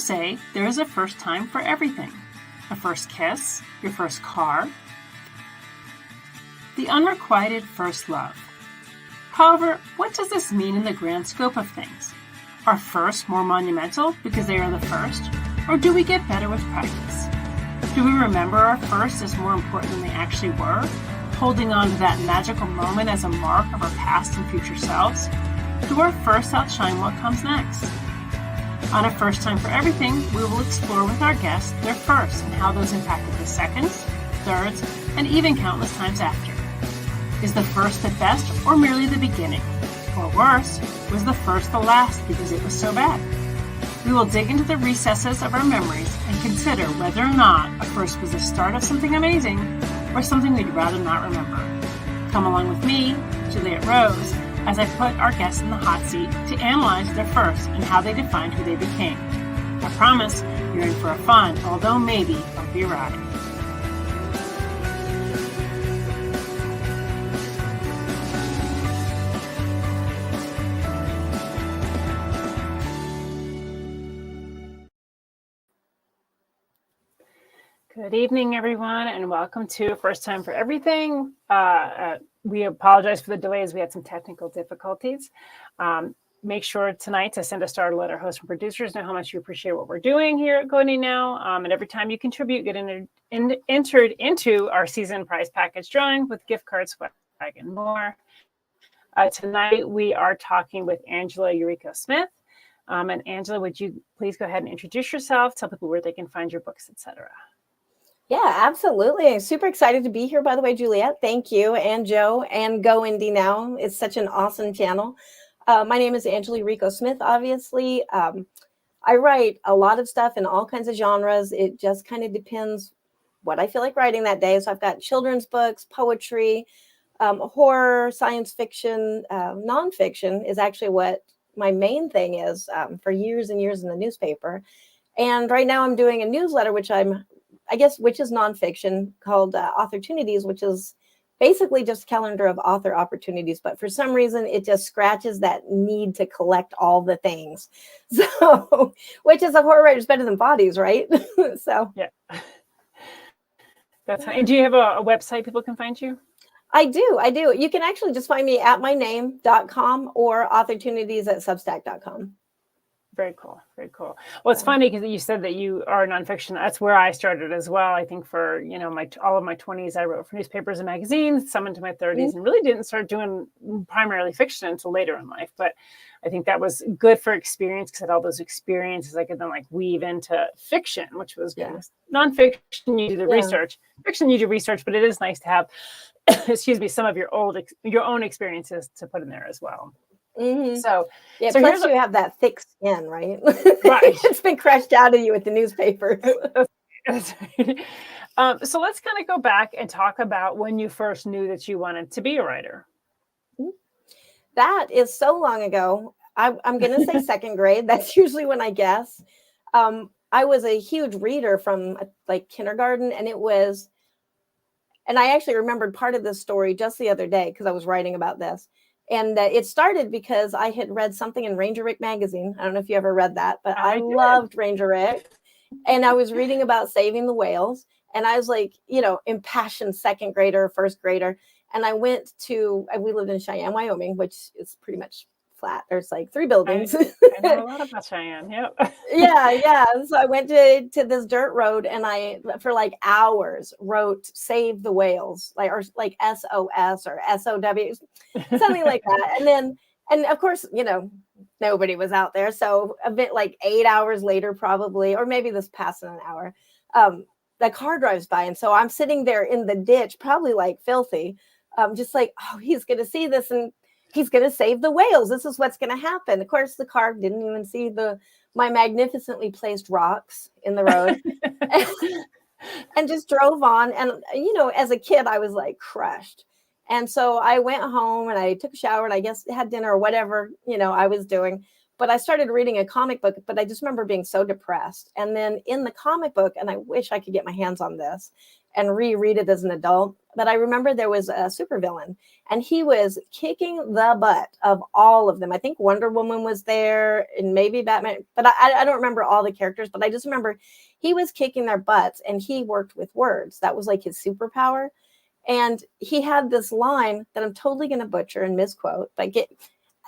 say there is a first time for everything. A first kiss, your first car, the unrequited first love. However, what does this mean in the grand scope of things? Are firsts more monumental because they are the first, or do we get better with practice? Do we remember our firsts as more important than they actually were, holding on to that magical moment as a mark of our past and future selves? Do our firsts outshine what comes next? On A First Time for Everything, we will explore with our guests their firsts and how those impacted the seconds, thirds, and even countless times after. Is the first the best or merely the beginning? Or worse, was the first the last because it was so bad? We will dig into the recesses of our memories and consider whether or not a first was the start of something amazing or something we'd rather not remember. Come along with me, Juliet Rose, as I put our guests in the hot seat to analyze their firsts and how they defined who they became. I promise you're in for a fun, although maybe bumpy ride. Good evening, everyone, and welcome to First Time for Everything. We apologize for the delays. We had some technical difficulties. Make sure tonight to send a star to let our hosts and producers know how much you appreciate what we're doing here at Go Now. And every time you contribute, get entered into our season prize package drawing with gift cards, swag, and more. Tonight, we are talking with Angela Yuriko Smith. And Angela, would you please go ahead and introduce yourself, tell people where they can find your books, etc. Yeah, absolutely. Super excited to be here, by the way, Juliet. Thank you, and Joe, and Go Indie Now. It's such an awesome channel. My name is Angela Yuriko Smith, obviously. I write a lot of stuff in all kinds of genres. It just kind of depends what I feel like writing that day. So I've got children's books, poetry, horror, science fiction, nonfiction is actually what my main thing is for years and years in the newspaper. And right now I'm doing a newsletter, which is nonfiction, called Author-tunities, which is basically just a calendar of author opportunities. But for some reason, it just scratches that need to collect all the things. So, which is a horror writer's better than bodies, right? So yeah, that's fine. And do you have a website people can find you? I do. You can actually just find me at myname.com or authortunities@substack.com. Very cool. Very cool. Well, it's funny because you said that you are nonfiction. That's where I started as well. I think for, all of my 20s, I wrote for newspapers and magazines, some into my 30s, and really didn't start doing primarily fiction until later in life. But I think that was good for experience because I had all those experiences I could then weave into fiction, which was good. Nonfiction, you do the research. Fiction, you do research, but it is nice to have, some of your own experiences to put in there as well. Mm-hmm. So plus you have that thick skin, right? Right. It's been crushed out of you with the newspapers. That's right. So let's kind of go back and talk about when you first knew that you wanted to be a writer. That is so long ago. I'm going to say second grade. That's usually when I guess. I was a huge reader from kindergarten, and I actually remembered part of this story just the other day because I was writing about this. And it started because I had read something in Ranger Rick magazine. I don't know if you ever read that, but I loved Ranger Rick. And I was reading about saving the whales. And I was impassioned second grader, first grader. And I we lived in Cheyenne, Wyoming, which is pretty much flat. There's 3 buildings. I know a lot about Cheyenne. Yep. Yeah. So I went to this dirt road and I, for hours, wrote "Save the Whales," or SOS or SOW, something like that. And of course, nobody was out there. So a bit 8 hours later, probably, or maybe this past an hour, the car drives by. And so I'm sitting there in the ditch, probably filthy, just oh, he's going to see this and he's going to save the whales. This is what's going to happen. Of course, the car didn't even see my magnificently placed rocks in the road and just drove on. And, as a kid, I was crushed. And so I went home and I took a shower and I guess had dinner or whatever, I was doing. But I started reading a comic book, but I just remember being so depressed. And then in the comic book, and I wish I could get my hands on this, and reread it as an adult. But I remember there was a supervillain, and he was kicking the butt of all of them. I think Wonder Woman was there, and maybe Batman, but I don't remember all the characters, but I just remember he was kicking their butts, and he worked with words. That was like his superpower. And he had this line that I'm totally going to butcher and misquote, but it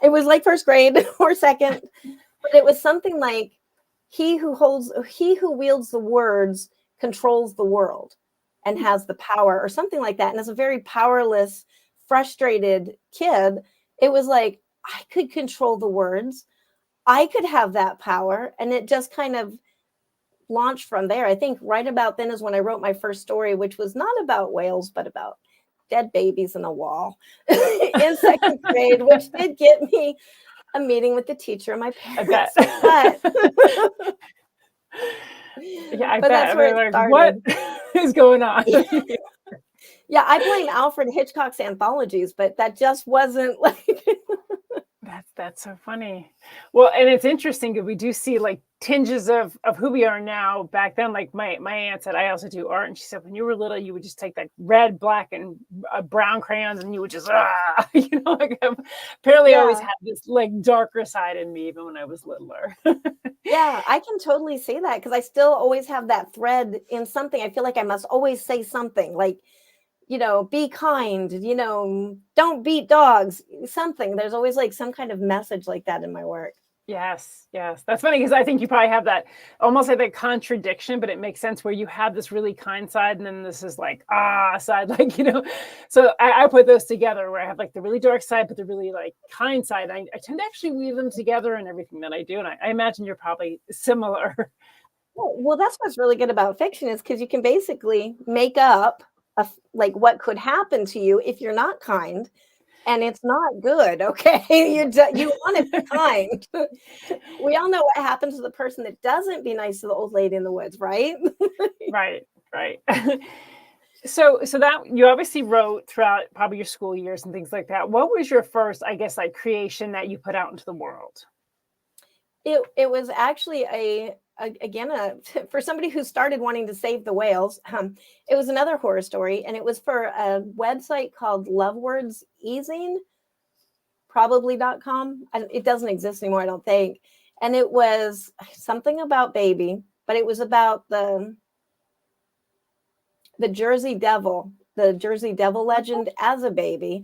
was like first grade or second, but it was something like, he who wields the words controls the world and has the power, or something like that. And as a very powerless, frustrated kid, it was like, I could control the words. I could have that power. And it just kind of launched from there. I think right about then is when I wrote my first story, which was not about whales, but about dead babies in a wall in second grade, which did get me a meeting with the teacher and my parents. Yeah, I bet. That's where it started. What is going on? Yeah, I blame Alfred Hitchcock's anthologies, but that just wasn't like... That's so funny. Well, and it's interesting because we do see like tinges of who we are now. Back then, like my aunt said, I also do art, and she said when you were little, you would just take that red, black, and brown crayons, and you would just like apparently I always had this like darker side in me even when I was littler. Yeah, I can totally see that because I still always have that thread in something. I feel like I must always say something like, be kind, don't beat dogs, something. There's always like some kind of message like that in my work. Yes. That's funny because I think you probably have that almost like that contradiction, but it makes sense where you have this really kind side and then this is like side, like, so I put those together where I have like the really dark side, but the really like kind side. I tend to actually weave them together in everything that I do. And I imagine you're probably similar. Well, that's what's really good about fiction is because you can basically make up like what could happen to you if you're not kind, and it's not good. Okay, you want to be kind. We all know what happens to the person that doesn't be nice to the old lady in the woods, right? Right. So that you obviously wrote throughout probably your school years and things like that. What was your first, I guess, like creation that you put out into the world? It was actually for somebody who started wanting to save the whales, it was another horror story, and it was for a website called Lovewords Easing, probably.com. It doesn't exist anymore, I don't think. And it was something about baby, but it was about the Jersey Devil legend as a baby,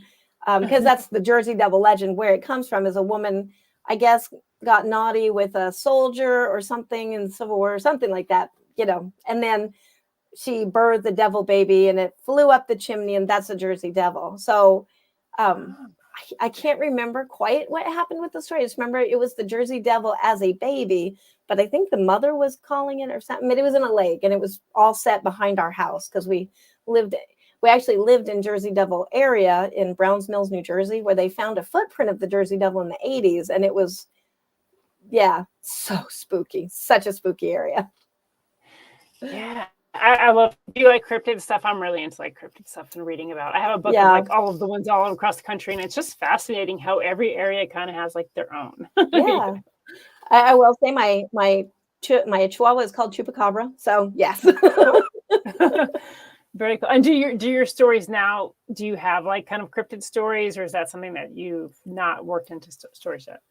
because that's the Jersey Devil legend. Where it comes from is a woman, I guess, got naughty with a soldier or something in the Civil War or something like that, and then she birthed the devil baby and it flew up the chimney, and that's the Jersey Devil. So I can't remember quite what happened with the story. I just remember it was the Jersey Devil as a baby, but I think the mother was calling it or something. But it was in a lake, and it was all set behind our house because we actually lived in Jersey Devil area in Browns Mills, New Jersey, where they found a footprint of the Jersey Devil in the 80s. And it was, so spooky, such a spooky area. Yeah. I love, do you like cryptid stuff? I'm really into like cryptid stuff and reading about. I have a book of like all of the ones all across the country, and it's just fascinating how every area kind of has like their own. Yeah. I will say my Chihuahua is called Chupacabra. So yes. Very cool. And do your stories now, do you have like kind of cryptid stories, or is that something that you've not worked into stories yet?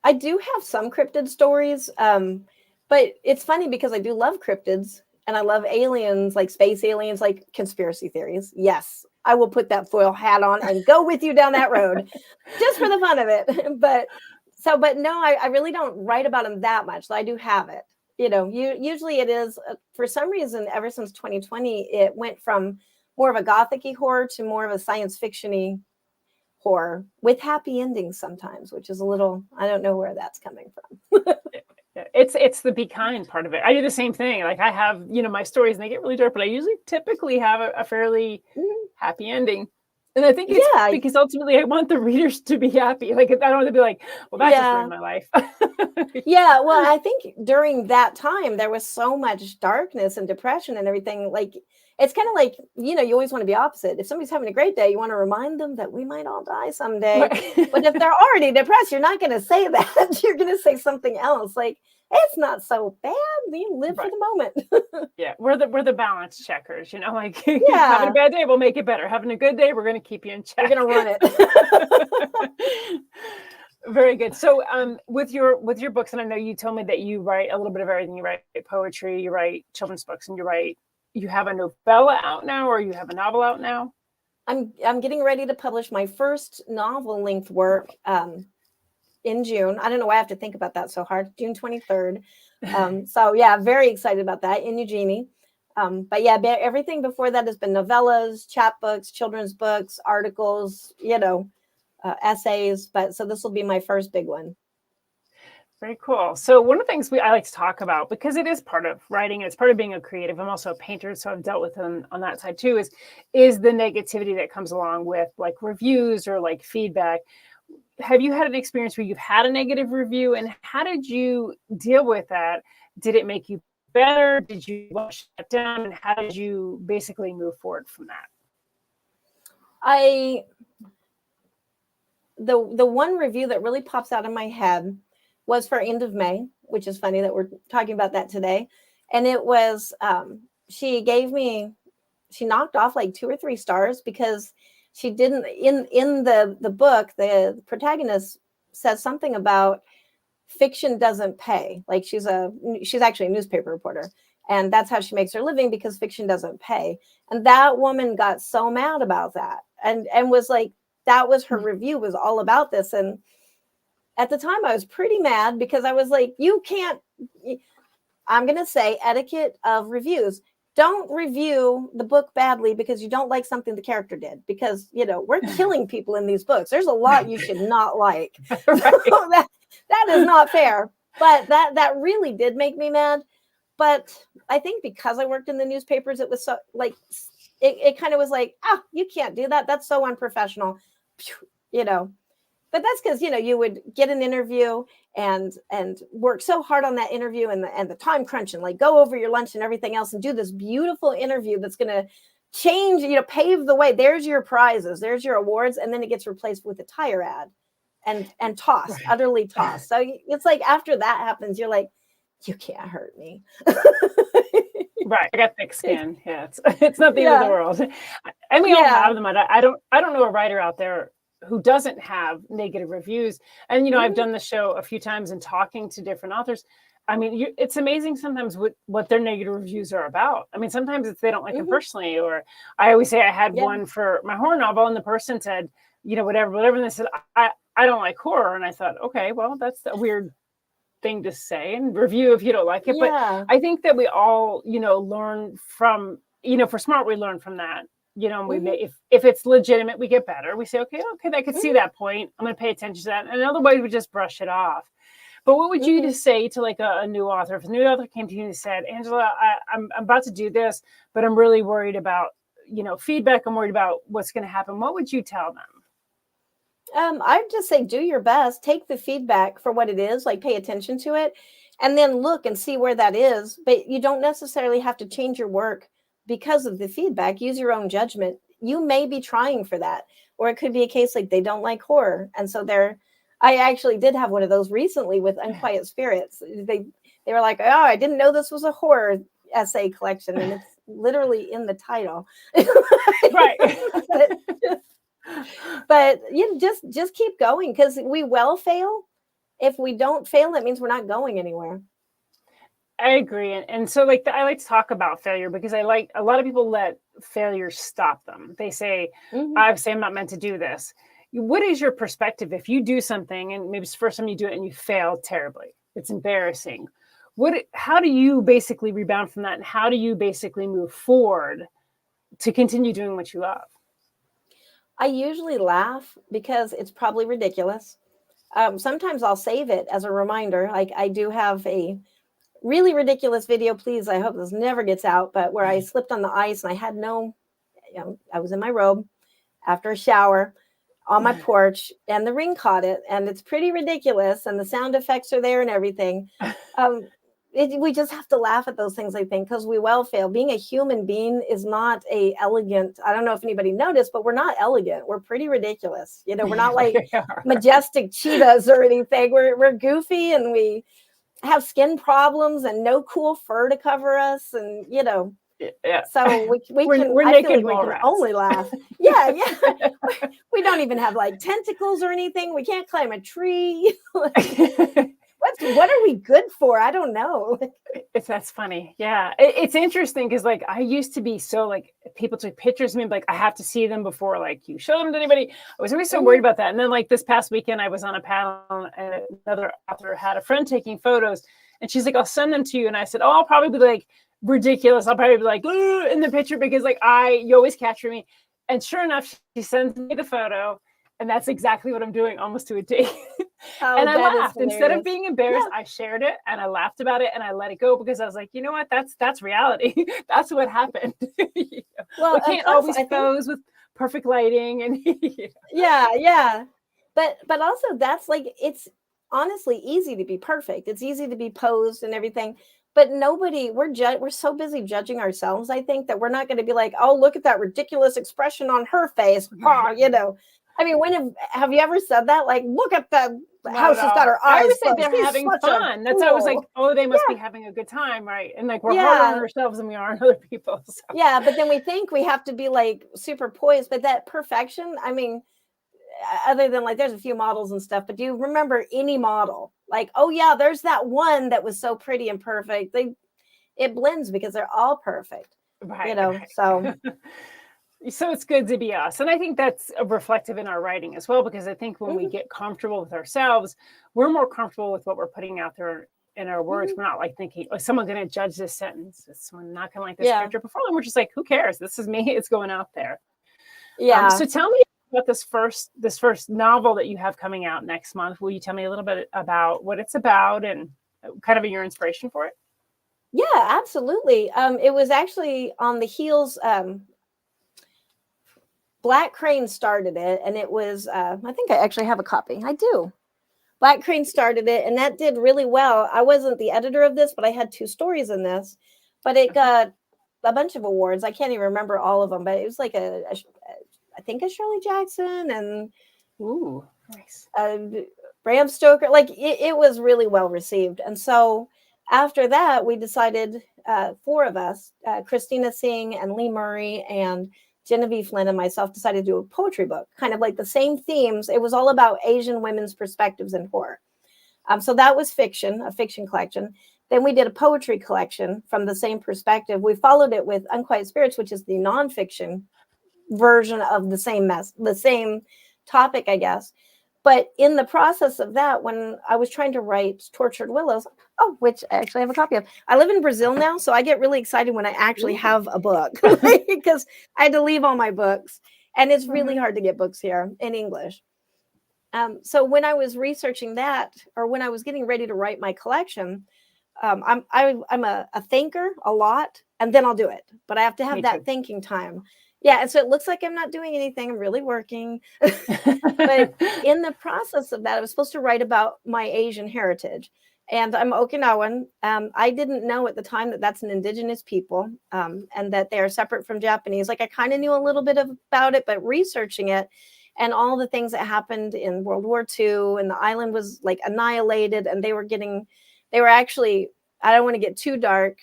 I do have some cryptid stories, but it's funny because I do love cryptids and I love aliens, like space aliens, like conspiracy theories. Yes, I will put that foil hat on and go with you down that road just for the fun of it. But no, I really don't write about them that much. So I do have it. Usually it is, for some reason, ever since 2020, it went from more of a gothic-y horror to more of a science fiction-y horror with happy endings sometimes, which is a little, I don't know where that's coming from. It's the be kind part of it. I do the same thing. Like I have, my stories and they get really dark, but I usually typically have a fairly happy ending. And I think it's because ultimately I want the readers to be happy. Like I don't want to be like, well, that just ruined my life. Yeah. Well, I think during that time, there was so much darkness and depression and everything. Like, it's kind of like, you always want to be opposite. If somebody's having a great day, you want to remind them that we might all die someday. Right. But if they're already depressed, you're not going to say that. You're going to say something else. Like, it's not so bad. You live for the moment. Yeah, we're the balance checkers, like having Yeah. a bad day, we'll make it better. Having a good day, we're going to keep you in check. We're going to run it. Very good. So with your books, and I know you told me that you write a little bit of everything. You write poetry, you write children's books, and you have a novella out now, or you have a novel out now? I'm getting ready to publish my first novel length work in June. I don't know why I have to think about that so hard. June 23rd. So yeah, very excited about that in Eugenie. But yeah, everything before that has been novellas, chapbooks, children's books, articles, essays. But so this will be my first big one. Very cool. So one of the things I like to talk about, because it is part of writing, it's part of being a creative. I'm also a painter, so I've dealt with them on that side too, is the negativity that comes along with like reviews or like feedback. Have you had an experience where you've had a negative review, and how did you deal with that? Did it make you better? Did you shut it down? And how did you basically move forward from that? The one review that really pops out in my head was for End of May, which is funny that we're talking about that today. And it was, she knocked off like 2 or 3 stars because she didn't, in the book, the protagonist says something about fiction doesn't pay. Like she's actually a newspaper reporter, and that's how she makes her living, because fiction doesn't pay. And that woman got so mad about that and was like, that was her review, was all about this. And at the time I was pretty mad because I was like, I'm going to say etiquette of reviews. Don't review the book badly because you don't like something the character did, because, we're killing people in these books. There's a lot you should not like. Right. So that is not fair. But that really did make me mad. But I think because I worked in the newspapers, it was so like, it kind of was like, you can't do that. That's so unprofessional, But that's because, you would get an interview and work so hard on that interview and the time crunch and like go over your lunch and everything else and do this beautiful interview that's going to change, pave the way. There's your prizes, there's your awards. And then it gets replaced with a tire ad and tossed, right. Utterly tossed. So it's like after that happens, you're like, you can't hurt me. Right. I got thick skin. Yeah. It's not the end of the world. And we all have them. I don't know a writer out there who doesn't have negative reviews. And, I've done the show a few times and talking to different authors. I mean, it's amazing sometimes what their negative reviews are about. I mean, sometimes it's they don't like them personally, or I always say I had one for my horror novel and the person said, whatever. And they said, I don't like horror. And I thought, okay, well, that's a weird thing to say and review if you don't like it. But I think that we all, learn from, for smart, we learn from that. We may, if it's legitimate, we get better. We say, okay, I could see that point. I'm going to pay attention to that. And otherwise, we just brush it off. But what would you just say to like a new author? If a new author came to you and said, Angela, I'm about to do this, but I'm really worried about, feedback. I'm worried about what's going to happen. What would you tell them? I'd just say, do your best, take the feedback for what it is, like pay attention to it, and then look and see where that is. But you don't necessarily have to change your work because of the feedback. Use your own judgment. You may be trying for that, or it could be a case like they don't like horror. And so I actually did have one of those recently with Unquiet Spirits. They were like, oh, I didn't know this was a horror essay collection. And it's literally in the title. Right. But just keep going, because we will fail. If we don't fail, that means we're not going anywhere. I agree. And so I like to talk about failure because a lot of people let failure stop them. They say, I'm not meant to do this. What is your perspective if you do something and maybe it's the first time you do it and you fail terribly? It's embarrassing. How do you basically rebound from that? And how do you basically move forward to continue doing what you love? I usually laugh because it's probably ridiculous. Sometimes I'll save it as a reminder. Like I do have a really ridiculous video, please, I hope this never gets out, but where I slipped on the ice and I had I was in my robe after a shower on my porch and the ring caught it, and it's pretty ridiculous and the sound effects are there and everything. We just have to laugh at those things, I think, because we will fail. Being a human being is not elegant. I don't know if anybody noticed, but we're not elegant. We're pretty ridiculous. We're not like majestic cheetahs or anything. We're goofy, and have skin problems and no cool fur to cover us, and Yeah. so we're can. we're I feel naked like we mole can rats. only laugh. Yeah, yeah. We don't even have like tentacles or anything. We can't climb a tree. What are we good for? I don't know. That's funny. Yeah. It's interesting because like I used to be so like people took pictures of me, like I have to see them before like you show them to anybody. I was always so worried about that. And then like this past weekend I was on a panel and another author had a friend taking photos and she's like, I'll send them to you. And I said, oh, I'll probably be like ridiculous. I'll probably be like in the picture because like you always capture me. And sure enough, she sends me the photo. And that's exactly what I'm doing almost to a T. And I laughed. Instead of being embarrassed, I shared it and I laughed about it and I let it go because I was like, you know what? That's reality. That's what happened. Well, we can't always pose with perfect lighting and yeah. But also that's like, it's honestly easy to be perfect. It's easy to be posed and everything. But we're so busy judging ourselves, I think, that we're not going to be like, oh, look at that ridiculous expression on her face. I mean, have you ever said that? Like, look at how she's got her eyes. I always say they're having fun. That's always like, oh, they must be having a good time, right? And like we're harder on ourselves than we are on other people. So. Yeah, but then we think we have to be like super poised, but that perfection, I mean, other than like there's a few models and stuff, but do you remember any model? Like, oh yeah, there's that one that was so pretty and perfect. It blends because they're all perfect. Right. So so it's good to be us. And I think that's reflective in our writing as well, because I think when we get comfortable with ourselves, we're more comfortable with what we're putting out there in our words. We're not like thinking, oh, is someone going to judge this sentence? Is someone not going to like this character before? And we're just like, who cares? This is me. It's going out there. Yeah. So tell me about this first novel that you have coming out next month. Will you tell me a little bit about what it's about and kind of your inspiration for it? Yeah, absolutely. It was actually on the heels. Black Crane started it, and it was, I think I actually have a copy. I do. Black Crane started it, and that did really well. I wasn't the editor of this, but I had 2 stories in this, but it got a bunch of awards. I can't even remember all of them, but it was like I think a Shirley Jackson and ooh, nice. Bram Stoker. Like it was really well received. And so after that, we decided 4 of us, Christina Singh and Lee Murray and Genevieve Flynn and myself, decided to do a poetry book, kind of like the same themes. It was all about Asian women's perspectives in horror. So that was fiction, a fiction collection. Then we did a poetry collection from the same perspective. We followed it with Unquiet Spirits, which is the nonfiction version of the same topic, I guess. But in the process of that, when I was trying to write Tortured Willows, which I actually have a copy of. I live in Brazil now, so I get really excited when I actually have a book because I had to leave all my books. And it's really hard to get books here in English. So when I was researching that, or when I was getting ready to write my collection, I'm a thinker a lot, and then I'll do it. But I have to have that thinking time. Yeah, and so it looks like I'm not doing anything. I'm really working. But in the process of that, I was supposed to write about my Asian heritage. And I'm Okinawan. I didn't know at the time that that's an indigenous people and that they are separate from Japanese. Like I kind of knew a little bit about it, but researching it and all the things that happened in World War II, and the island was like annihilated, and they were actually, I don't want to get too dark,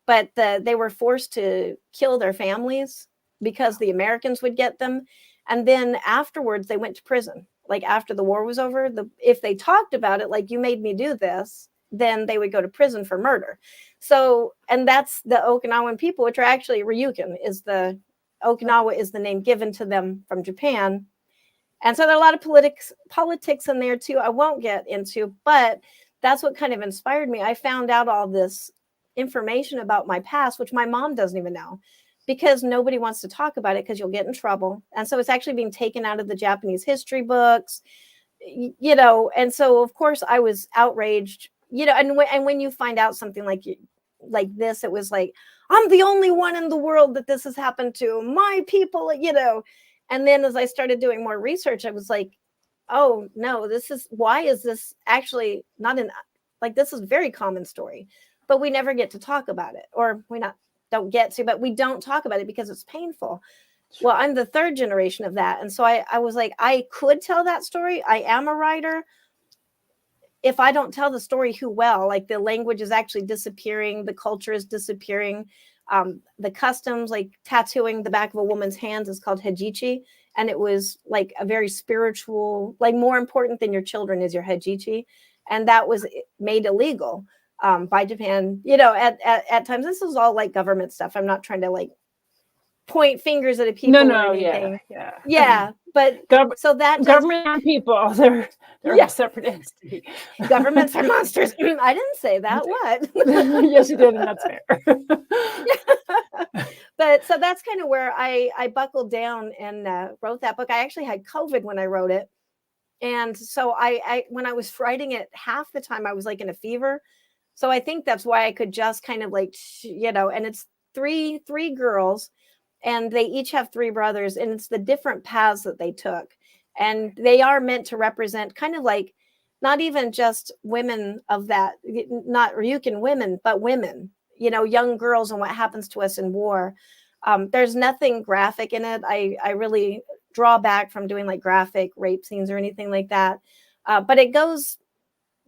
but they were forced to kill their families because the Americans would get them. And then afterwards, they went to prison. Like after the war was over, if they talked about it, like you made me do this, then they would go to prison for murder. So, and that's the Okinawan people, which are actually Ryukyu Okinawa is the name given to them from Japan. And so there are a lot of politics in there too. I won't get into, but that's what kind of inspired me. I found out all this information about my past, which my mom doesn't even know, because nobody wants to talk about it because you'll get in trouble. And so it's actually being taken out of the Japanese history books, and so of course I was outraged, and when you find out something like this, it was like, I'm the only one in the world that this has happened to, my people, and then as I started doing more research, I was like, oh no, why is this actually not this is a very common story, but we never get to talk about it, or don't get to, but we don't talk about it because it's painful. Well, I'm the 3rd generation of that. And so I was like, I could tell that story. I am a writer, if I don't tell the story, who will? Like the language is actually disappearing. The culture is disappearing. The customs, like tattooing the back of a woman's hands, is called hejichi. And it was like a very spiritual, like more important than your children is your hejichi. And that was made illegal by Japan, at times. This is all like government stuff. I'm not trying to like point fingers at a people or anything. Yeah. But so that just, government and people, they're a separate entity. Governments are monsters. I didn't say that. What? Yes, you did, and that's fair. But so that's kind of where I buckled down and wrote that book. I actually had COVID when I wrote it. And so I when I was writing it, half the time I was like in a fever. So I think that's why I could just kind of like, and it's three girls, and they each have 3 brothers, and it's the different paths that they took. And they are meant to represent kind of like, not even just women of that, not Ryukin women, but women, young girls, and what happens to us in war. There's nothing graphic in it. I really draw back from doing like graphic rape scenes or anything like that. But it goes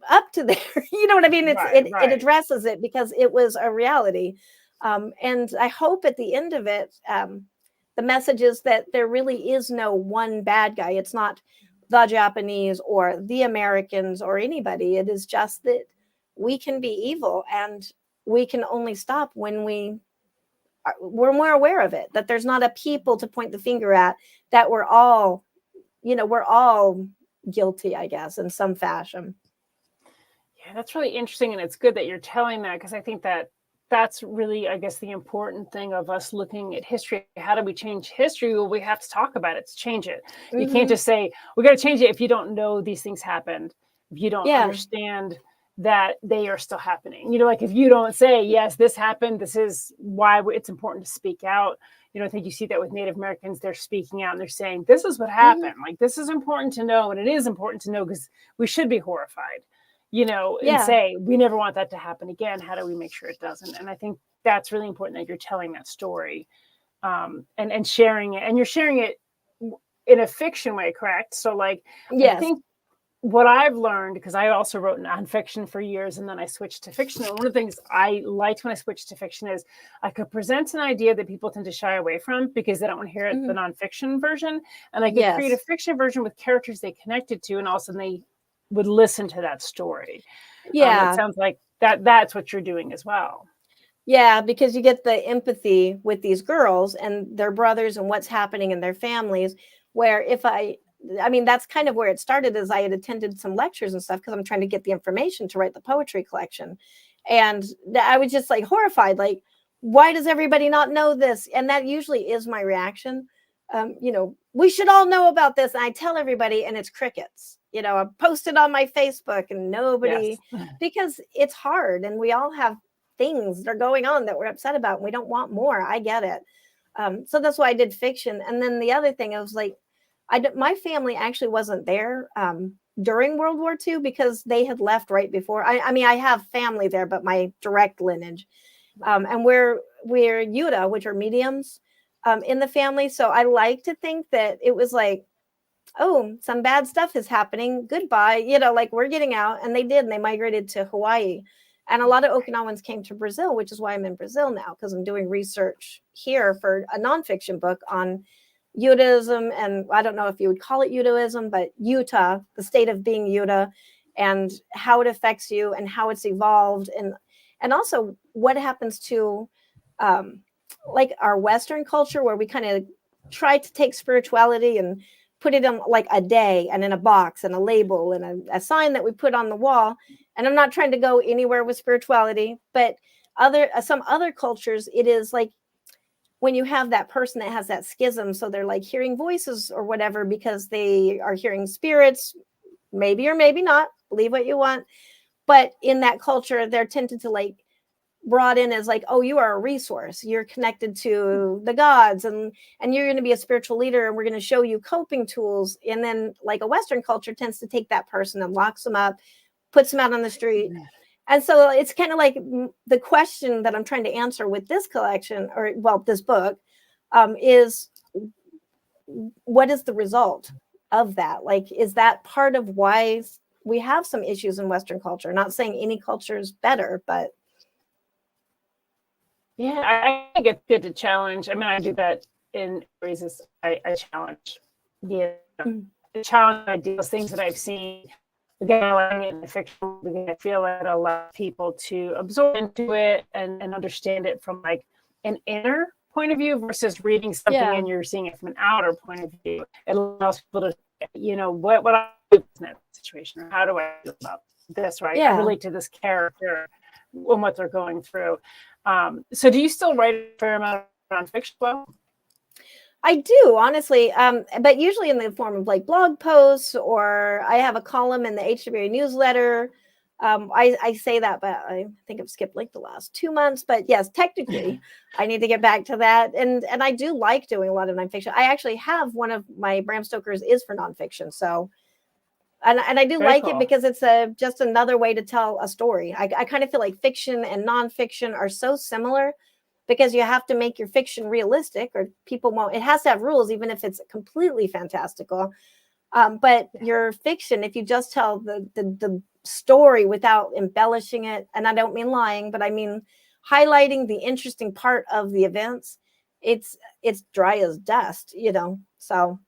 up to there. You know what I mean? It addresses it because it was a reality. And I hope at the end of it, the message is that there really is no one bad guy. It's not the Japanese or the Americans or anybody. It is just that we can be evil, and we can only stop when we're more aware of it, that there's not a people to point the finger at, that we're all guilty, I guess, in some fashion. Yeah, that's really interesting. And it's good that you're telling that, because I think that's really, I guess, the important thing of us looking at history. How do we change history? Well, we have to talk about it to change it. Mm-hmm. You can't just say, we got to change it if you don't know these things happened, if you don't understand that they are still happening. Like if you don't say, yes, this happened, this is why it's important to speak out. I think you see that with Native Americans. They're speaking out and they're saying, this is what happened. Mm-hmm. Like, this is important to know. And it is important to know, because we should be horrified. And say, we never want that to happen again. How do we make sure it doesn't? And I think that's really important, that you're telling that story and sharing it. And you're sharing it in a fiction way, correct? So like, yes. I think what I've learned, because I also wrote nonfiction for years, and then I switched to fiction. And one of the things I liked when I switched to fiction is I could present an idea that people tend to shy away from because they don't want to hear the nonfiction version. And I could create a fiction version with characters they connected to, and also they would listen to that story. It sounds like that's what you're doing as well. Yeah, because you get the empathy with these girls and their brothers and what's happening in their families, where I mean, that's kind of where it started, is I had attended some lectures and stuff because I'm trying to get the information to write the poetry collection. And I was just like horrified, like, why does everybody not know this? And that usually is my reaction. We should all know about this. And I tell everybody, and it's crickets. I posted on my Facebook, and nobody, because it's hard, and we all have things that are going on that we're upset about, and we don't want more. I get it. So that's why I did fiction. And then the other thing, I was like, my family actually wasn't there during World War II, because they had left right before. I mean, I have family there, but my direct lineage, and we're Yuta, which are mediums in the family. So I like to think that it was like, oh, some bad stuff is happening. Goodbye. Like, we're getting out. And they did. And they migrated to Hawaii. And a lot of Okinawans came to Brazil, which is why I'm in Brazil now, because I'm doing research here for a nonfiction book on Yudaism. And I don't know if you would call it Yudaism, but Utah, the state of being Yuta, and how it affects you and how it's evolved. And also what happens to like our Western culture, where we kind of try to take spirituality and put it on like a day and in a box and a label and a sign that we put on the wall. And I'm not trying to go anywhere with spirituality, but some other cultures, it is like when you have that person that has that schism, so they're like hearing voices or whatever because they are hearing spirits, maybe or maybe not, believe what you want. But in that culture, they're tended to like brought in as like, oh, you are a resource, you're connected to the gods, and you're going to be a spiritual leader, and we're going to show you coping tools. And then like a Western culture tends to take that person and locks them up, puts them out on the street. And so it's kind of like the question that I'm trying to answer with this collection, or this book, is what is the result of that? Like, is that part of why we have some issues in Western culture. Not saying any culture is better, but yeah, I think it's good to challenge. I mean, I do that in reasons. I challenge the challenge ideas, things that I've seen. Again, I like it in the fiction because I feel like it allows people to absorb into it and understand it from like an inner point of view versus reading something and you're seeing it from an outer point of view. It allows people to, what I do in that situation, or how do I feel about this, right? I relate to this character and what they're going through. So do you still write a fair amount of nonfiction? Well, I do, honestly, but usually in the form of like blog posts, or I have a column in the HWA newsletter. I say that, but I think I've skipped like the last 2 months. But yes, technically, I need to get back to that. And I do like doing a lot of nonfiction. I actually have one of my Bram Stokers is for nonfiction. So, and I do Very like cool. it because it's just another way to tell a story. I kind of feel like fiction and nonfiction are so similar, because you have to make your fiction realistic, or people won't. It has to have rules, even if it's completely fantastical. But your fiction, if you just tell the story without embellishing it, and I don't mean lying, but I mean highlighting the interesting part of the events, it's dry as dust, So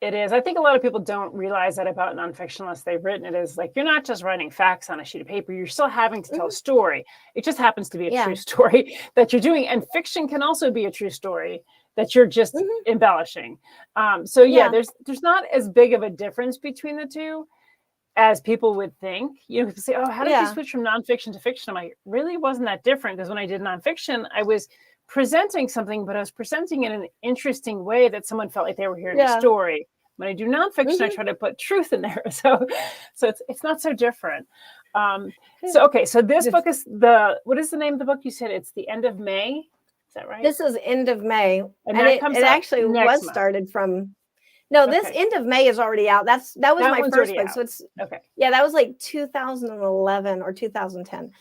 it is. I think a lot of people don't realize that about nonfiction unless they've written it. Is like, you're not just writing facts on a sheet of paper. You're still having to tell a story. It just happens to be a true story that you're doing. And fiction can also be a true story that you're just embellishing. So there's not as big of a difference between the two as people would think. People say, oh, how did you switch from nonfiction to fiction? I'm like, really wasn't that different, because when I did nonfiction, I was presenting something, but I was presenting it in an interesting way that someone felt like they were hearing a story. When I do nonfiction, I try to put truth in there. So it's not so different. So this book is what is the name of the book? You said it's The End of May. Is that right? This is end of May. And it actually was started from, this end of May is already out. That was my first book. Out. So it's, that was like 2011 or 2010.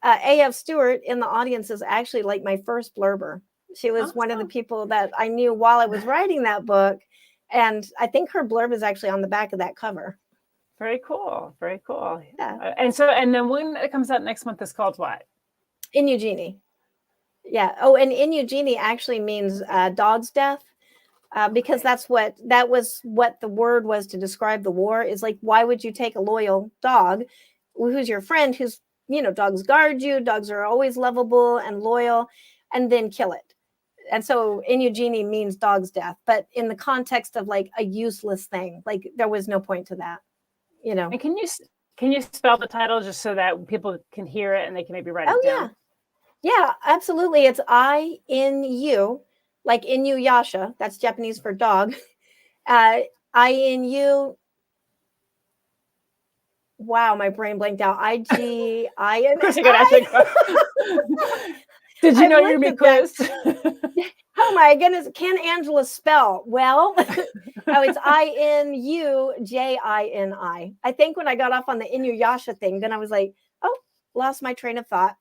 A.F. Stewart in the audience is actually like my first blurber. She was one of the people that I knew while I was writing that book. And I think her blurb is actually on the back of that cover. Very cool. Very cool. Yeah. And then when it comes out next month is called what? Inu-Yasha. Yeah. Oh, and Inu-Yasha actually means dog's death. Because that was what the word was to describe the war, is like, why would you take a loyal dog who's your friend, who's, dogs guard you, dogs are always lovable and loyal, and then kill it. And so Inu-Yasha means dog's death, but in the context of like a useless thing, like there was no point to that, And can you spell the title just so that people can hear it and they can maybe write it down? Yeah, absolutely. It's I-N-U, like Inu-Yasha. That's Japanese for dog. I-N-U. Wow, my brain blanked out. I-G-I-N. Of course, you got to ask that. Did you know you're going to be quizzed? Oh my goodness. Can Angela spell? Well, it's I-N-U-J-I-N-I. I think when I got off on the Inu-Yasha thing, then I was like, oh, lost my train of thought.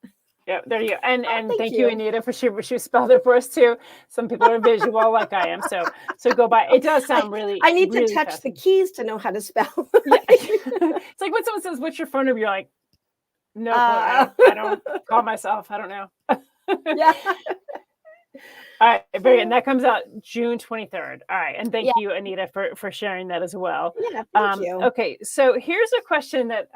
Yeah, there you go. And thank you, Anita, for she spelled it for us too. Some people are visual like I am, so go by. It does sound really. I need to touch the keys to know how to spell. It's like when someone says, "What's your phone number?" You're like, "No, I don't call myself. I don't know." Yeah. All right, very good. And that comes out June 23rd. All right, and thank you, Anita, for sharing that as well. Yeah, thank you. Okay, so here's a question that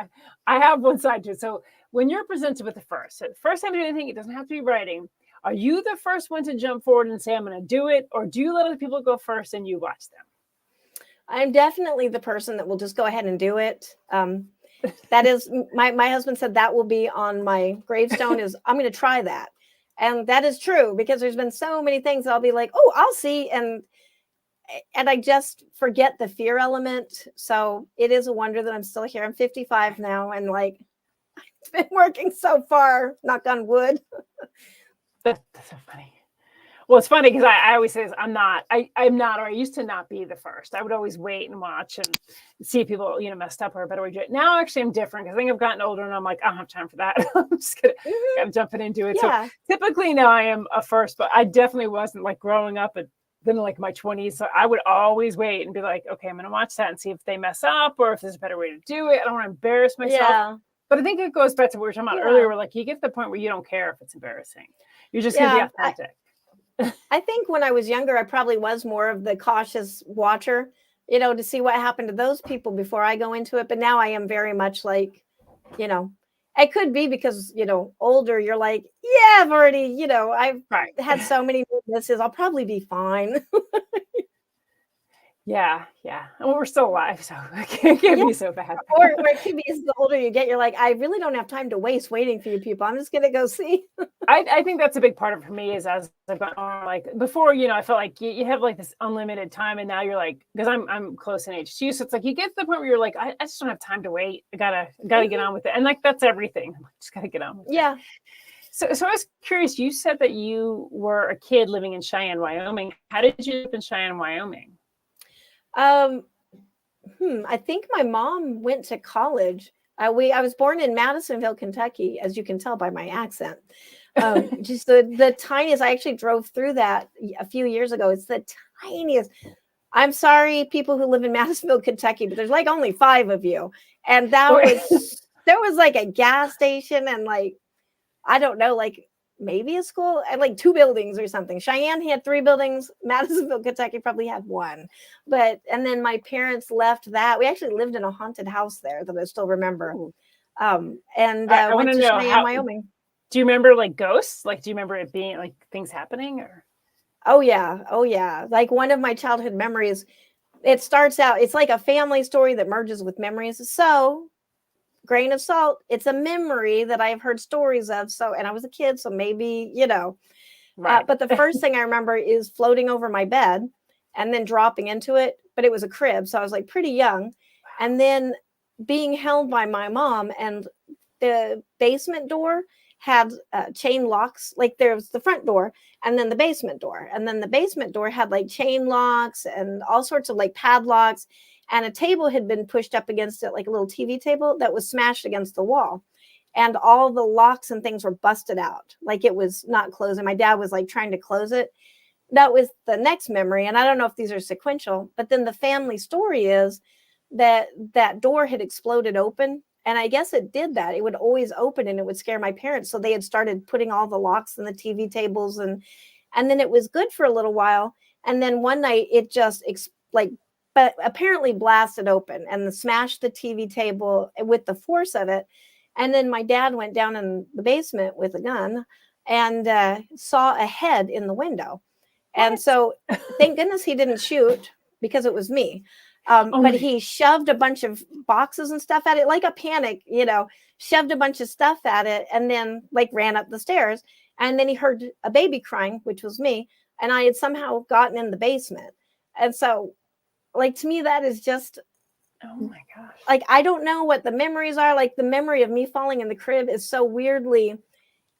I have one side to. So when you're presented with the first time you do anything, it doesn't have to be writing. Are you the first one to jump forward and say, I'm going to do it? Or do you let other people go first and you watch them? I'm definitely the person that will just go ahead and do it. That is, my husband said that will be on my gravestone, is I'm going to try that. And that is true, because there's been so many things I'll be like, oh, I'll see. And I just forget the fear element. So it is a wonder that I'm still here. I'm 55 now. And like, it's been working so far, knock on wood. That's so funny. Well, it's funny because I always say I'm not, or I used to not be the first. I would always wait and watch and see if people, messed up or a better way to do it. Now, actually, I'm different because I think I've gotten older and I'm like, I don't have time for that. I'm just going to jump in and do it. Yeah. So typically now I am a first, but I definitely wasn't like growing up. then like my 20s. So I would always wait and be like, okay, I'm going to watch that and see if they mess up or if there's a better way to do it. I don't want to embarrass myself. Yeah. But I think it goes back to what we were talking about earlier, where like you get to the point where you don't care if it's embarrassing. You're just going to be authentic. I think when I was younger, I probably was more of the cautious watcher, you know, to see what happened to those people before I go into it. But now I am very much like, you know, it could be because, you know, older, you're like, yeah, I've already, you know, I've had so many witnesses. I'll probably be fine. Yeah. And we're still alive, so it can't be so bad. Or it could be as the older you get, you're like, I really don't have time to waste waiting for you people. I'm just going to go see. I think that's a big part of it for me is as I've gone on, like before, you know, I felt like you have like this unlimited time, and now you're like, because I'm close in age to you, so it's like you get to the point where you're like, I just don't have time to wait. I gotta get on with it, and like that's everything. I just gotta get on with it. So I was curious. You said that you were a kid living in Cheyenne, Wyoming. How did you live in Cheyenne, Wyoming? I think my mom went to college. I was born in Madisonville, Kentucky, as you can tell by my accent. Just the tiniest. I actually drove through that a few years ago. It's the tiniest. I'm sorry, people who live in Madisonville, Kentucky, but there's like only 5 of you, and there was like a gas station and like I don't know, like maybe a school and like 2 buildings or something. Cheyenne had 3 buildings. Madisonville, Kentucky probably had 1. And then my parents left that. We actually lived in a haunted house there that I still remember. I went to Cheyenne, Wyoming. Do you remember like ghosts? Like, do you remember it being like things happening or? Oh yeah. Like one of my childhood memories, it starts out, it's like a family story that merges with memories. So grain of salt, it's a memory that I've heard stories of. So, and I was a kid, so maybe, you know, but the first thing I remember is floating over my bed and then dropping into it, but it was a crib. So I was like pretty young. And then being held by my mom, and the basement door had chain locks. Like there was the front door and then the basement door. And then the basement door had like chain locks and all sorts of like padlocks. And a table had been pushed up against it, like a little TV table that was smashed against the wall. And all the locks and things were busted out. Like it was not closing. My dad was like trying to close it. That was the next memory. And I don't know if these are sequential, but then the family story is that that door had exploded open. And I guess it did that. It would always open and it would scare my parents. So they had started putting all the locks in the TV tables. And then it was good for a little while. And then one night it just but apparently blasted open and smashed the TV table with the force of it. And then my dad went down in the basement with a gun and saw a head in the window. And so thank goodness he didn't shoot because it was me. But he shoved a bunch of boxes and stuff at it, like a panic, you know, shoved a bunch of stuff at it and then like ran up the stairs. And then he heard a baby crying, which was me. And I had somehow gotten in the basement. And so like, to me, that is just, oh my gosh. Like, I don't know what the memories are. Like the memory of me falling in the crib is so weirdly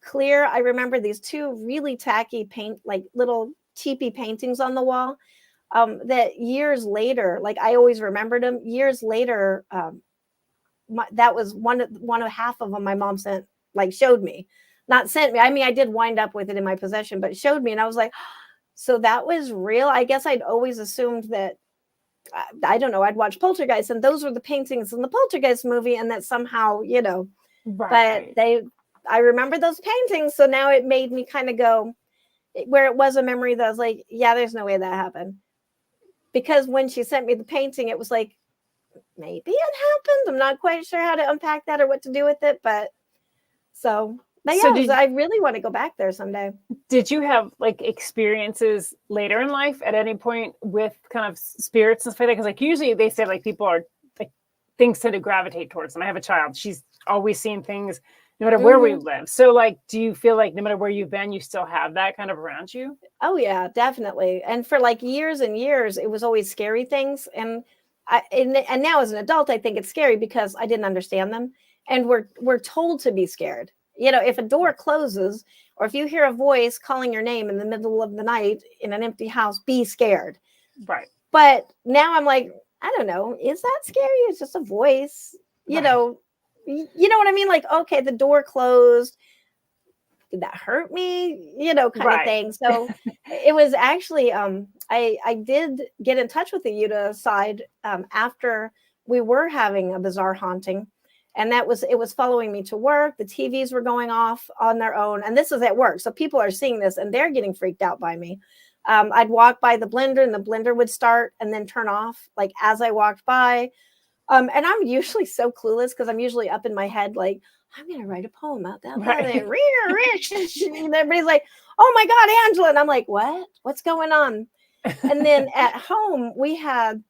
clear. I remember these 2 really tacky like little cheapy paintings on the wall that years later, like I always remembered them. Years later, that was one of half of them my mom showed me. Not sent me. I mean, I did wind up with it in my possession, but showed me. And I was like, so that was real. I guess I'd always assumed that, I don't know, I'd watch Poltergeist and those were the paintings in the Poltergeist movie and that somehow, you know, but I remember those paintings. So now it made me kind of go where it was a memory that I was like, yeah, there's no way that happened. Because when she sent me the painting, it was like, maybe it happened. I'm not quite sure how to unpack that or what to do with it. But I really want to go back there someday. Did you have like experiences later in life at any point with kind of spirits and stuff like that? Because like usually they say like people are like things tend to gravitate towards them. I have a child. She's always seen things no matter where we live. So like, do you feel like no matter where you've been, you still have that kind of around you? Oh yeah, definitely. And for like years and years, it was always scary things. And now as an adult, I think it's scary because I didn't understand them. And we're told to be scared. You know, if a door closes or if you hear a voice calling your name in the middle of the night in an empty house, be scared. Right. But now I'm like, I don't know. Is that scary? It's just a voice, you know what I mean? Like, okay, the door closed. did that hurt me? You know, kind of Right. thing. So it was actually, I did get in touch with the Yuta side after we were having a bizarre haunting. And it was following me to work. The TVs were going off on their own. And this is at work. So people are seeing this and they're getting freaked out by me. I'd walk by the blender and the blender would start and then turn off like as I walked by. And I'm usually so clueless because I'm usually up in my head, like, I'm going to write a poem about that. Right. And everybody's like, oh my God, Angela. And I'm like, what? What's going on? And then at home, we had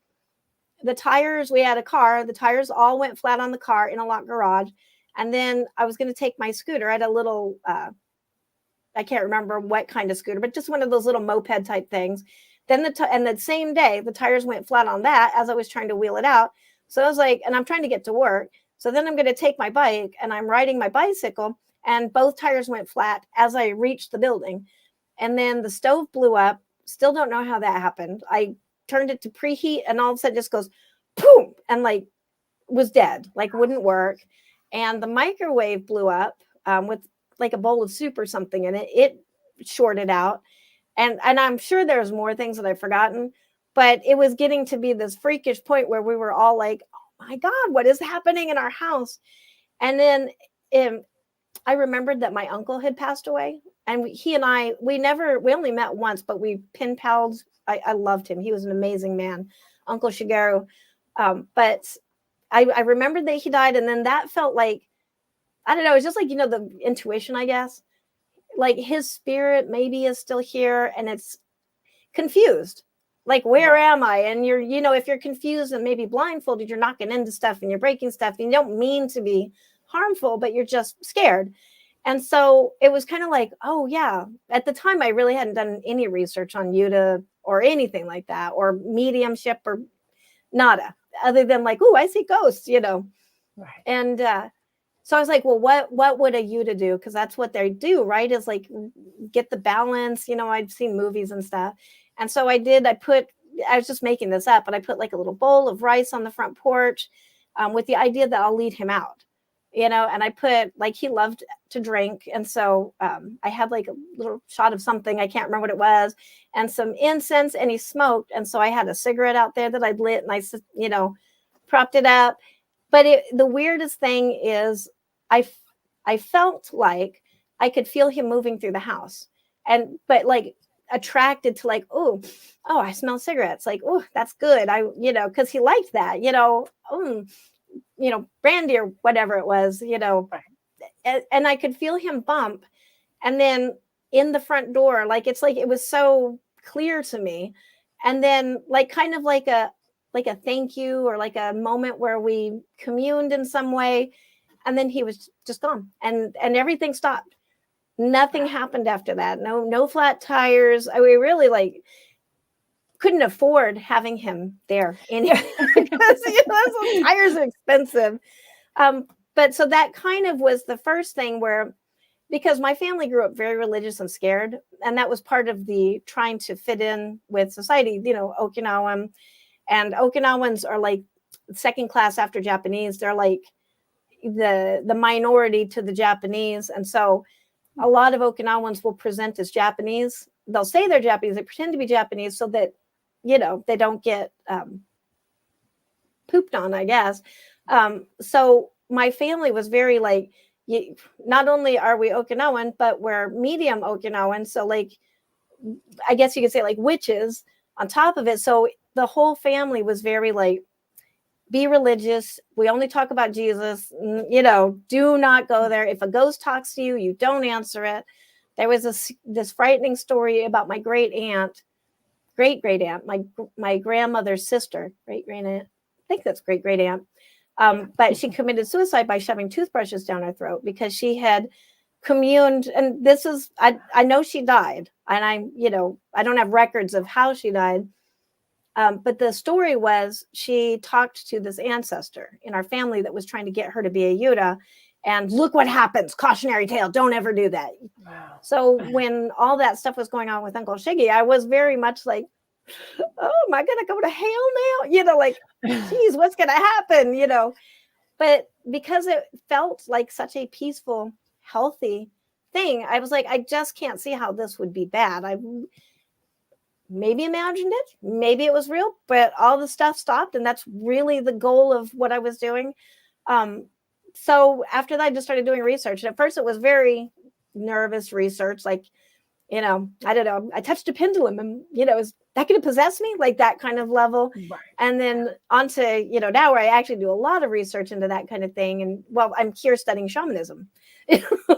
the tires. We had a car. The tires all went flat on the car in a locked garage. And then I was going to take my scooter. I had a little, I can't remember what kind of scooter, but just one of those little moped type things. Then and the same day, the tires went flat on that as I was trying to wheel it out. So I was like, and I'm trying to get to work. So then I'm going to take my bike and I'm riding my bicycle and both tires went flat as I reached the building. And then the stove blew up. Still don't know how that happened. I turned it to preheat and all of a sudden just goes boom and like was dead, like wouldn't work. And the microwave blew up with like a bowl of soup or something in it. It shorted out. And I'm sure there's more things that I've forgotten, but it was getting to be this freakish point where we were all like, oh my God, what is happening in our house? And then I remembered that my uncle had passed away. And he and I, we only met once, but we pen pals. I loved him. He was an amazing man, Uncle Shigeru. But I remembered that he died. And then that felt like, I don't know, it's just like, the intuition, I guess. Like his spirit maybe is still here and it's confused. Like, where am I? And you're, if you're confused and maybe blindfolded, you're knocking into stuff and you're breaking stuff. And you don't mean to be harmful, but you're just scared. And so it was kind of like, oh yeah. At the time, I really hadn't done any research on Yuta or anything like that, or mediumship or nada, other than like, oh, I see ghosts, Right. And so I was like, well, what would a Yuta do? Because that's what they do, right? Is like get the balance. I've seen movies and stuff. And so I was just making this up, but I put like a little bowl of rice on the front porch with the idea that I'll lead him out, and I put like, he loved to drink. And so I had like a little shot of something, I can't remember what it was, and some incense, and he smoked. And so I had a cigarette out there that I'd lit and I, propped it up. But the weirdest thing is I felt like I could feel him moving through the house but like attracted to like, oh, I smell cigarettes. Like, oh, that's good. Cause he liked that, brandy or whatever it was, Right. and I could feel him bump. And then in the front door, like, it's like, it was so clear to me. And then like, kind of like a thank you, or like a moment where we communed in some way. And then he was just gone and everything stopped. Nothing happened after that. No flat tires. We really like couldn't afford having him there anyway because those tires are expensive. But so that kind of was the first thing where, because my family grew up very religious and scared, and that was part of the trying to fit in with society, Okinawan. And Okinawans are like second class after Japanese. They're like the minority to the Japanese. And so a lot of Okinawans will present as Japanese. They'll say they're Japanese. They pretend to be Japanese so that, they don't get pooped on, I guess. So my family was very like, not only are we Okinawan, but we're medium Okinawan. So like, I guess you could say like witches on top of it. So the whole family was very like, be religious. We only talk about Jesus, do not go there. If a ghost talks to you, you don't answer it. There was this frightening story about my great aunt, my grandmother's sister, great aunt. I think that's great aunt. But she committed suicide by shoving toothbrushes down her throat because she had communed. And this is, I know she died, and I don't have records of how she died. But the story was she talked to this ancestor in our family that was trying to get her to be a Yuta. And look what happens. Cautionary tale. Don't ever do that. Wow. So when all that stuff was going on with Uncle Shiggy, I was very much like, oh, am I going to go to hell now? Like, geez, what's going to happen? But because it felt like such a peaceful, healthy thing. I was like, I just can't see how this would be bad. I maybe imagined it, maybe it was real, but all the stuff stopped, and that's really the goal of what I was doing. So after that, I just started doing research. And at first, it was very nervous research, like, I don't know, I touched a pendulum, and is that going to possess me, like that kind of level. Right. And then on to now where I actually do a lot of research into that kind of thing. And well, I'm here studying shamanism.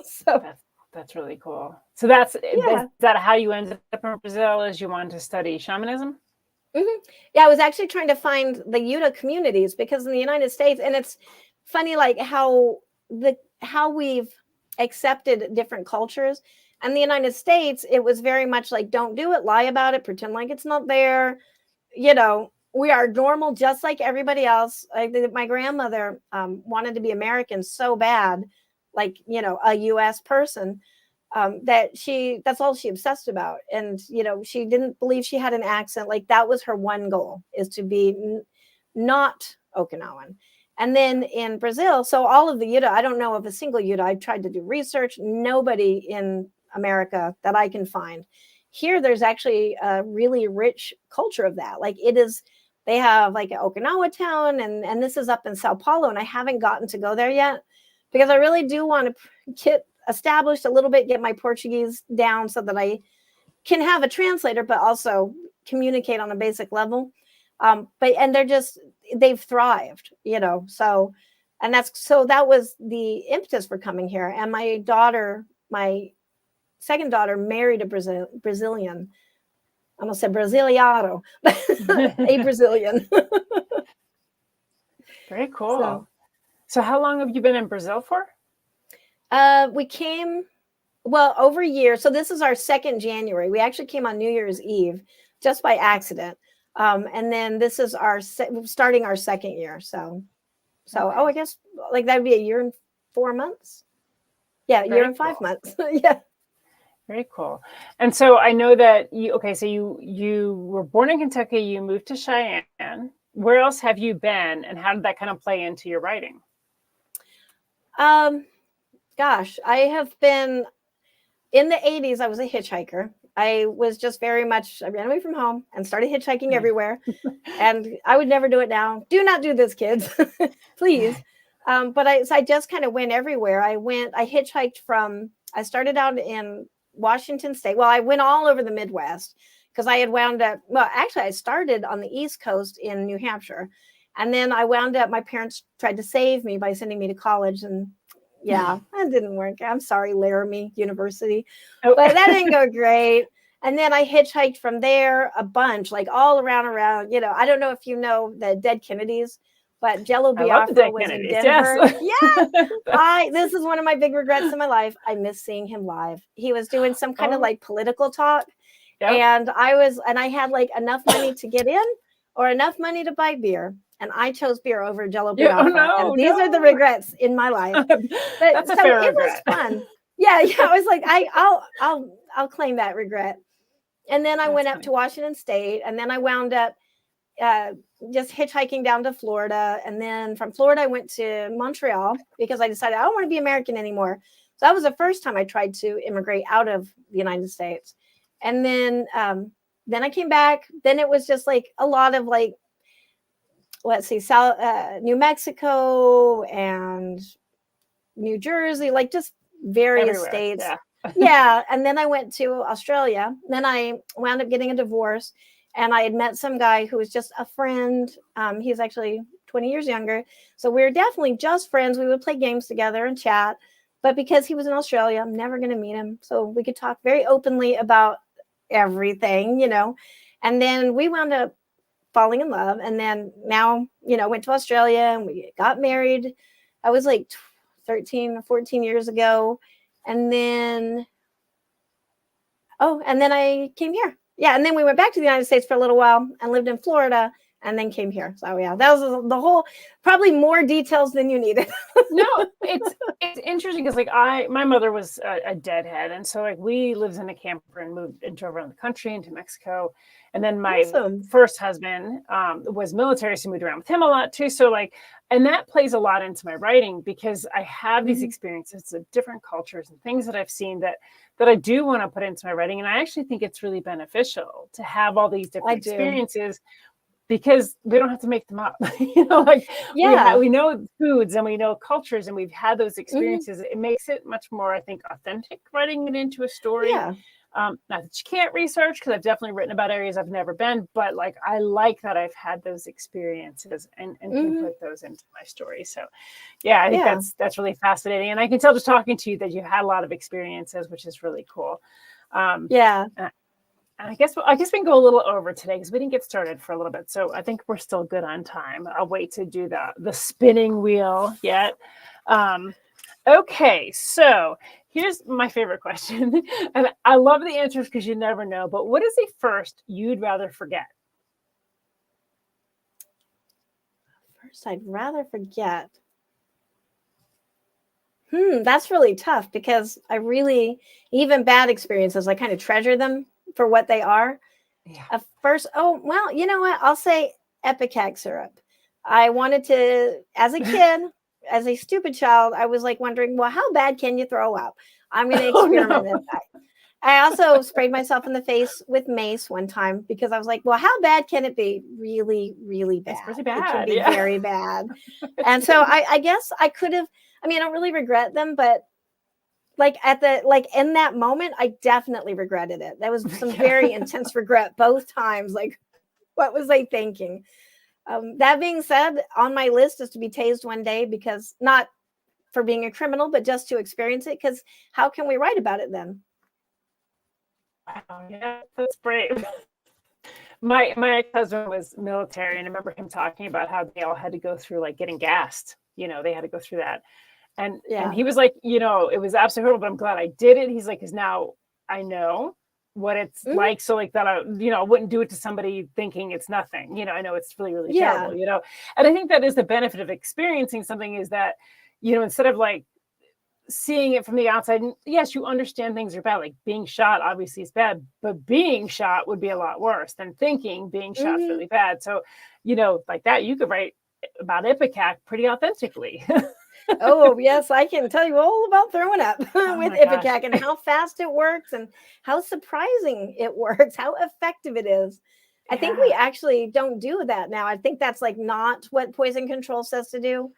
So that's really cool. So is yeah. that how you ended up in Brazil? Is you wanted to study shamanism? Mm-hmm. Yeah, I was actually trying to find the Utah communities, because in the United States, and it's funny, like how we've accepted different cultures. And the United States, it was very much like, don't do it, lie about it, pretend like it's not there. We are normal, just like everybody else. My grandmother wanted to be American so bad, like, a US person, that's all she obsessed about. And, she didn't believe she had an accent. Like, that was her one goal, is to be not Okinawan. And then in Brazil, so all of the Yuriko, I don't know of a single Yuriko. I tried to do research. Nobody in America that I can find. Here, there's actually a really rich culture of that. Like, they have like an Okinawa town, and this is up in Sao Paulo, and I haven't gotten to go there yet, because I really do want to get established a little bit, get my Portuguese down so that I can have a translator, but also communicate on a basic level. And they've thrived, so, and that was the impetus for coming here. And my second daughter married a Brazilian. I almost said Brasiliano, a Brazilian. Very cool. So how long have you been in Brazil for? We came, over a year. So this is our second January. We actually came on New Year's Eve just by accident. And then this is starting our second year. So, okay. I guess like that would be a year and 4 months. Yeah, a year and 5 months. Yeah. Very cool. And so I know that you were born in Kentucky, you moved to Cheyenne. Where else have you been, and how did that kind of play into your writing? Gosh, I have been in the 80s. I was a hitchhiker. I was just I ran away from home and started hitchhiking everywhere. And I would never do it now. Do not do this, kids, please. But I just kind of went everywhere. I hitchhiked I started out in Washington State. Well, I went all over the Midwest, because I had wound up, actually I started on the East Coast in New Hampshire. And then I wound up, my parents tried to save me by sending me to college, and yeah, that didn't work. I'm sorry, Laramie University, but that didn't go great. And then I hitchhiked from there a bunch, like all around. I don't know if you know the Dead Kennedys, but Jello Biafra was in Denver. Yes. Yeah. This is one of my big regrets in my life. I miss seeing him live. He was doing some kind of like political talk. Yep. And I had like enough money to get in, or enough money to buy beer. And I chose beer over Jello Biafra. And these are the regrets in my life. But that's a fair regret. It was fun. Yeah. I was like, I'll claim that regret. And then I went up to Washington State, and then I wound up just hitchhiking down to Florida. And then from Florida, I went to Montreal, because I decided I don't want to be American anymore. So that was the first time I tried to immigrate out of the United States. And then I came back. Then it was just like a lot of like, New Mexico and New Jersey, like just various states. Yeah. Yeah. And then I went to Australia. Then I wound up getting a divorce, and I had met some guy who was just a friend. He's actually 20 years younger. So we were definitely just friends. We would play games together and chat. But because he was in Australia, I'm never going to meet him. So we could talk very openly about everything, And then we wound up falling in love. And then now, went to Australia, and we got married. I was like 13 or 14 years ago. And then I came here. Yeah. And then we went back to the United States for a little while and lived in Florida. and then came here. So yeah, that was the whole, probably more details than you needed. No, it's interesting because like my mother was a deadhead, and so like we lived in a camper and moved and drove around the country into Mexico, and then my Awesome. first husband was military, so we moved around with him a lot too. So like, and that plays a lot into my writing because I have these experiences of different cultures and things that I've seen that I do want to put into my writing, and I actually think it's really beneficial to have all these different experiences. Because we don't have to make them up, like we know foods and we know cultures and we've had those experiences. It makes it much more, I think, authentic writing it into a story. Yeah. Not that you can't research, because I've definitely written about areas I've never been, but like I like that I've had those experiences and can put those into my story. So yeah, I think that's really fascinating. And I can tell just talking to you that you had a lot of experiences, which is really cool. I guess we can go a little over today because we didn't get started for a little bit. So I think we're still good on time. I'll wait to do the spinning wheel yet. Okay, so here's my favorite question. And I love the answers because you never know. But what is the first you'd rather forget? First, I'd rather forget. That's really tough because I really, even bad experiences, I kind of treasure them for what they are. Yeah. First, well, you know what? I'll say Ipecac syrup. I wanted to, as a kid, as a stupid child, I was like wondering, well, how bad can you throw up? I'm going to experiment with that. I also sprayed myself in the face with mace one time because I was like, well, how bad can it be? Really, really bad. It's pretty bad. It can be very bad. And so I guess I could have, I don't really regret them, but like in that moment, I definitely regretted it. That was some very intense regret both times. Like, what was I thinking? That being said, on my list is to be tased one day, because not for being a criminal, but just to experience it. Because how can we write about it then? Wow, yeah, that's brave. My ex-husband was military, and I remember him talking about how they all had to go through like getting gassed. They had to go through that. And he was like, it was absolutely horrible, but I'm glad I did it. He's like, because now I know what it's like. So like that, I wouldn't do it to somebody thinking it's nothing. I know it's really, really terrible, And I think that is the benefit of experiencing something, is that, instead of like seeing it from the outside, and yes, you understand things are bad. Like being shot obviously is bad, but being shot would be a lot worse than thinking being shot's really bad. So, like that, you could write about Ipecac pretty authentically. Oh, yes, I can tell you all about throwing up with Ipecac and how fast it works and how surprising it works, how effective it is. I think we actually don't do that now. I think that's like not what poison control says to do.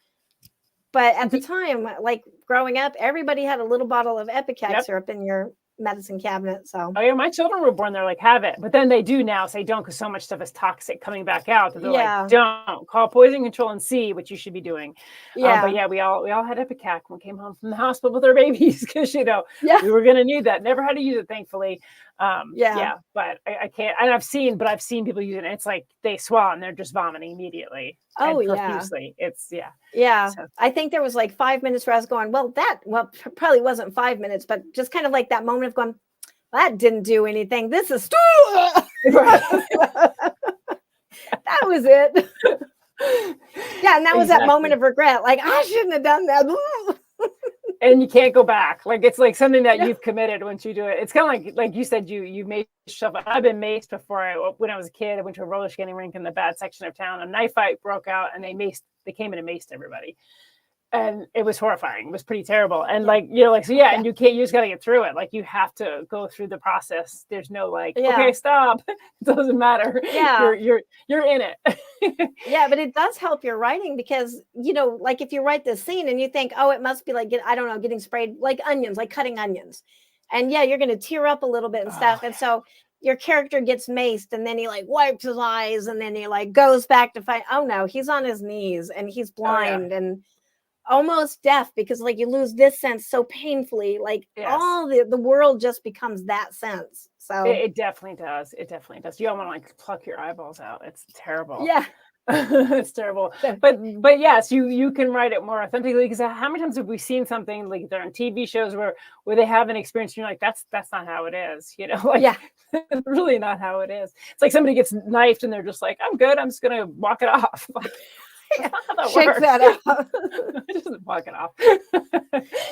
But at the time, like growing up, everybody had a little bottle of Ipecac syrup in your medicine cabinet. So my children were born, they're like, have it, but then they do now say don't, because so much stuff is toxic coming back out that they're like, don't, call poison control and see what you should be doing. But we all had Ipecac when we came home from the hospital with our babies, because we were going to need that. Never had to use it, thankfully. But I can't, and I've seen people use it, and it's like they swallow and they're just vomiting immediately. Profusely. It's So. I think there was like 5 minutes where I was going, probably wasn't 5 minutes, but just kind of like that moment of going, that didn't do anything. This is that was it. And that was that moment of regret. Like, I shouldn't have done that. And you can't go back. Like, it's like something that you've committed once you do it. It's kind of like you said, you made yourself. I've been maced before. When I was a kid, I went to a roller skating rink in the bad section of town. A knife fight broke out, and they came in and maced everybody. And it was horrifying. It was pretty terrible. And and you just got to get through it. Like, you have to go through the process. There's no okay, stop. It doesn't matter. Yeah. You're in it. But it does help your writing, because, like if you write this scene and you think, oh, it must be like, getting sprayed like onions, like cutting onions. And you're going to tear up a little bit and stuff. And so your character gets maced, and then he like wipes his eyes, and then he like goes back to fight. Oh no, he's on his knees and he's blind and almost deaf, because like you lose this sense so painfully, like all the world just becomes that sense. So it definitely does. You don't want to like pluck your eyeballs out. It's terrible. It's terrible. But yes, you can write it more authentically, because how many times have we seen something like they're on TV shows where they have an experience and you're like, that's not how it is, like Yeah. really not how it is. It's like somebody gets knifed and they're just like, I'm good, I'm just gonna walk it off. That's not how that Shake works. that out. Just walk it off.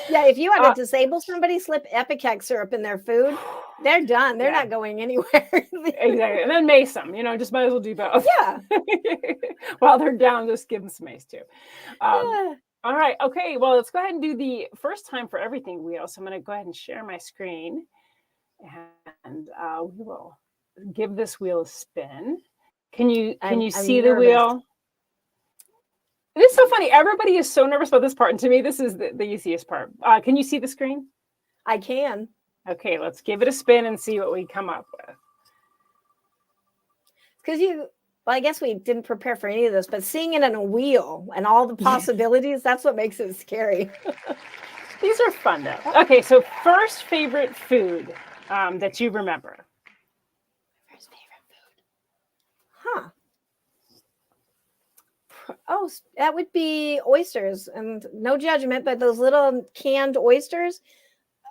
Yeah, if you had to disable somebody, slip Epicac syrup in their food, they're done. They're not going anywhere. Exactly. And then mace them, just might as well do both. Yeah. While they're down, just give them some mace too. All right. Okay. Well, let's go ahead and do the first time for everything wheel. So I'm going to go ahead and share my screen, and we will give this wheel a spin. Can you see the wheel? It is so funny. Everybody is so nervous about this part. And to me, this is the easiest part. Can you see the screen? I can. Okay, let's give it a spin and see what we come up with. Because I guess we didn't prepare for any of this, but seeing it in a wheel and all the possibilities, that's what makes it scary. These are fun, though. Okay, so first favorite food that you remember. First favorite food. Huh. Oh, that would be oysters, and no judgment, but those little canned oysters,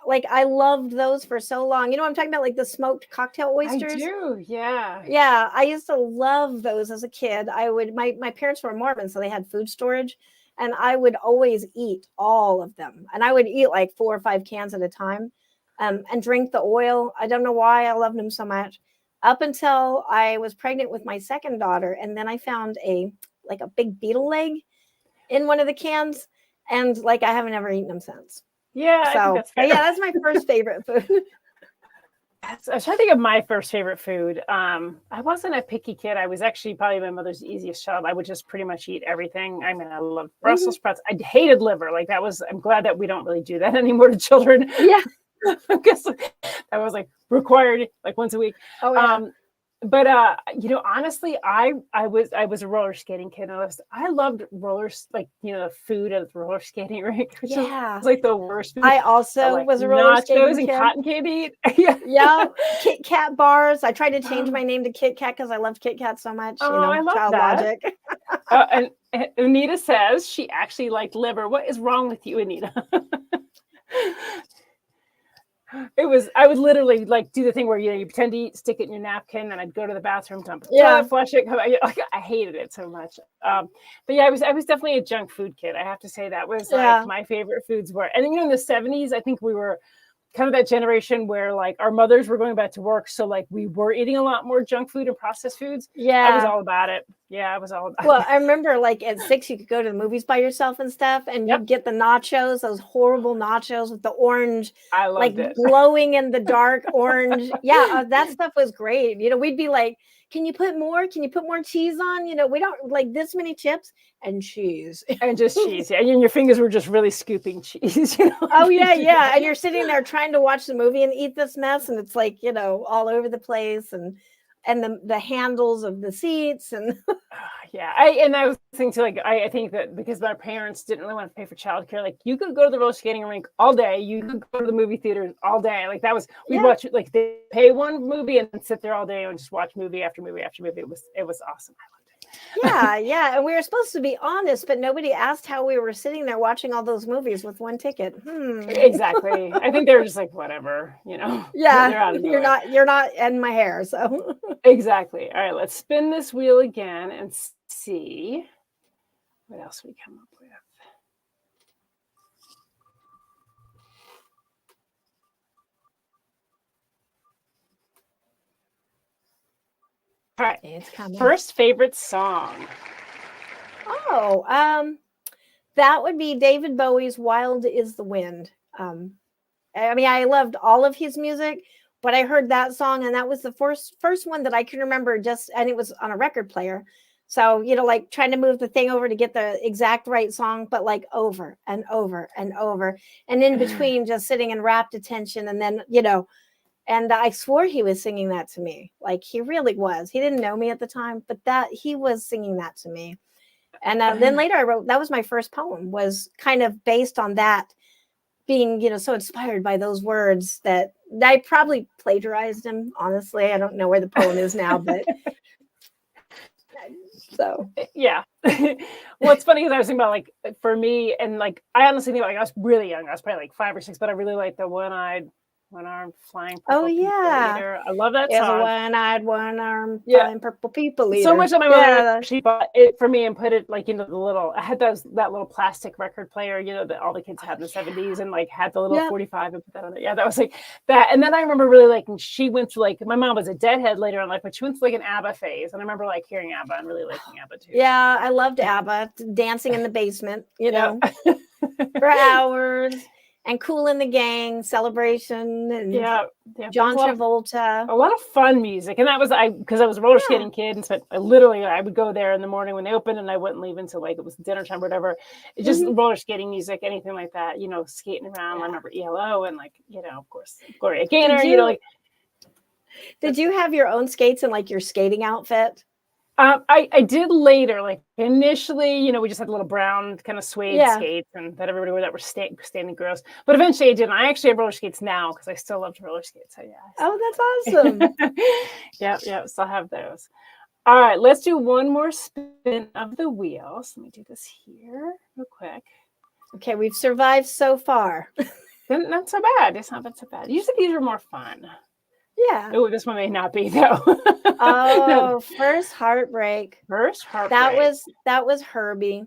like I loved those for so long. You know what I'm talking about, like the smoked cocktail oysters? I do, yeah. Yeah, I used to love those as a kid. My parents were Mormon, so they had food storage, and I would always eat all of them. And I would eat like 4 or 5 cans at a time, and drink the oil. I don't know why I loved them so much. Up until I was pregnant with my second daughter, and then I found a big beetle leg in one of the cans, and I haven't ever eaten them since. Yeah, so I think that's fair. Yeah, that's my first favorite food. I was trying to think of my first favorite food. I wasn't a picky kid. I was actually probably my mother's easiest child. I would just pretty much eat everything. I mean, I love Brussels sprouts. I hated liver. I'm glad that we don't really do that anymore to children. Yeah. I guess that was required once a week. Oh yeah. But honestly, I was a roller skating kid. And I loved rollers, the food at the roller skating rink, which was the worst food. I also was a roller skating kid. Nachos and cotton candy. Yeah, Kit Kat bars. I tried to change my name to Kit Kat because I loved Kit Kat so much. I love child that. logic. And Anita says she actually liked liver. What is wrong with you, Anita? I would literally do the thing where you pretend to eat, stick it in your napkin, and I'd go to the bathroom, dump it, flush it. I hated it so much. But yeah, I was definitely a junk food kid. I have to say that was my favorite foods were. And in the 70s, I think we were kind of that generation where our mothers were going back to work, so we were eating a lot more junk food and processed foods. Yeah, I was all about it. Yeah, I was all about it. Well, I remember at 6 you could go to the movies by yourself and stuff, and you'd get the nachos, those horrible nachos with the orange, I loved it. glowing in the dark orange. Yeah, that stuff was great. We'd be like, can you put more? Can you put more cheese on? We don't like this many chips and cheese. And just cheese. Yeah. And your fingers were just really scooping cheese. Oh, yeah. And you're sitting there trying to watch the movie and eat this mess. And it's all over the place. And the handles of the seats. And yeah. I was thinking too, I think that because my parents didn't really want to pay for childcare, you could go to the roller skating rink all day. You could go to the movie theaters all day. We'd watch they pay one movie and then sit there all day and just watch movie after movie after movie. It was awesome. I loved it. Yeah. And we were supposed to be honest, but nobody asked how we were sitting there watching all those movies with one ticket. Exactly. I think they were just whatever, Yeah, you're not in my hair, so. Exactly. All right, let's spin this wheel again and see what else we come up with. All right. It's coming. First favorite song. Oh, that would be David Bowie's "Wild Is the Wind." I loved all of his music, but I heard that song, and that was the first one that I can remember. And it was on a record player. So, trying to move the thing over to get the exact right song, but over and over and over. And in between, just sitting in rapt attention. And then, and I swore he was singing that to me. He really was. He didn't know me at the time, but that he was singing that to me. And then later I wrote, that was my first poem, was kind of based on that, being, so inspired by those words that I probably plagiarized him. Honestly, I don't know where the poem is now, but So yeah. Well, it's funny because I was thinking about like for me, and like I honestly think like I was really young. I was probably like 5 or 6, but I really like the one-eyed, one-armed flying oh purple people yeah. eater. I love that There's a song. one-eyed, one-armed, Yeah. flying purple people So eater. much that my mother Yeah. actually bought it for me and put it like into the little. I had that little plastic record player, that all the kids had in the 70s, and like had the little Yep. 45 and put that on it. Yeah, that was like that. And then I remember really liking. She went through like my mom was a Deadhead later in life, but she went through like an ABBA phase, and I remember like hearing ABBA and really liking ABBA too. Yeah, I loved ABBA, dancing in the basement, Yeah. for hours, and Cool in the Gang, Celebration, and Yeah, John there's Travolta. a lot of fun music, and that was because I was a roller skating kid, and so I would go there in the morning when they opened, and I wouldn't leave until like it was dinner time or whatever. It's just roller skating music, anything like that, skating around. Yeah. I remember ELO and like of course Gloria Gaynor. Did you have your own skates and like your skating outfit? I did later, like initially, we just had little brown kind of suede skates and that everybody wore that were standing gross. But eventually I didn't. I actually have roller skates now because I still love to roller skate. So yeah. Oh, that's awesome. Yeah, still have those. All right, let's do one more spin of the wheels. Let me do this here real quick. Okay, we've survived so far. Not so bad. It's not been so bad. Usually these are more fun. Yeah. Oh, this one may not be though. Oh, first heartbreak. That was Herbie.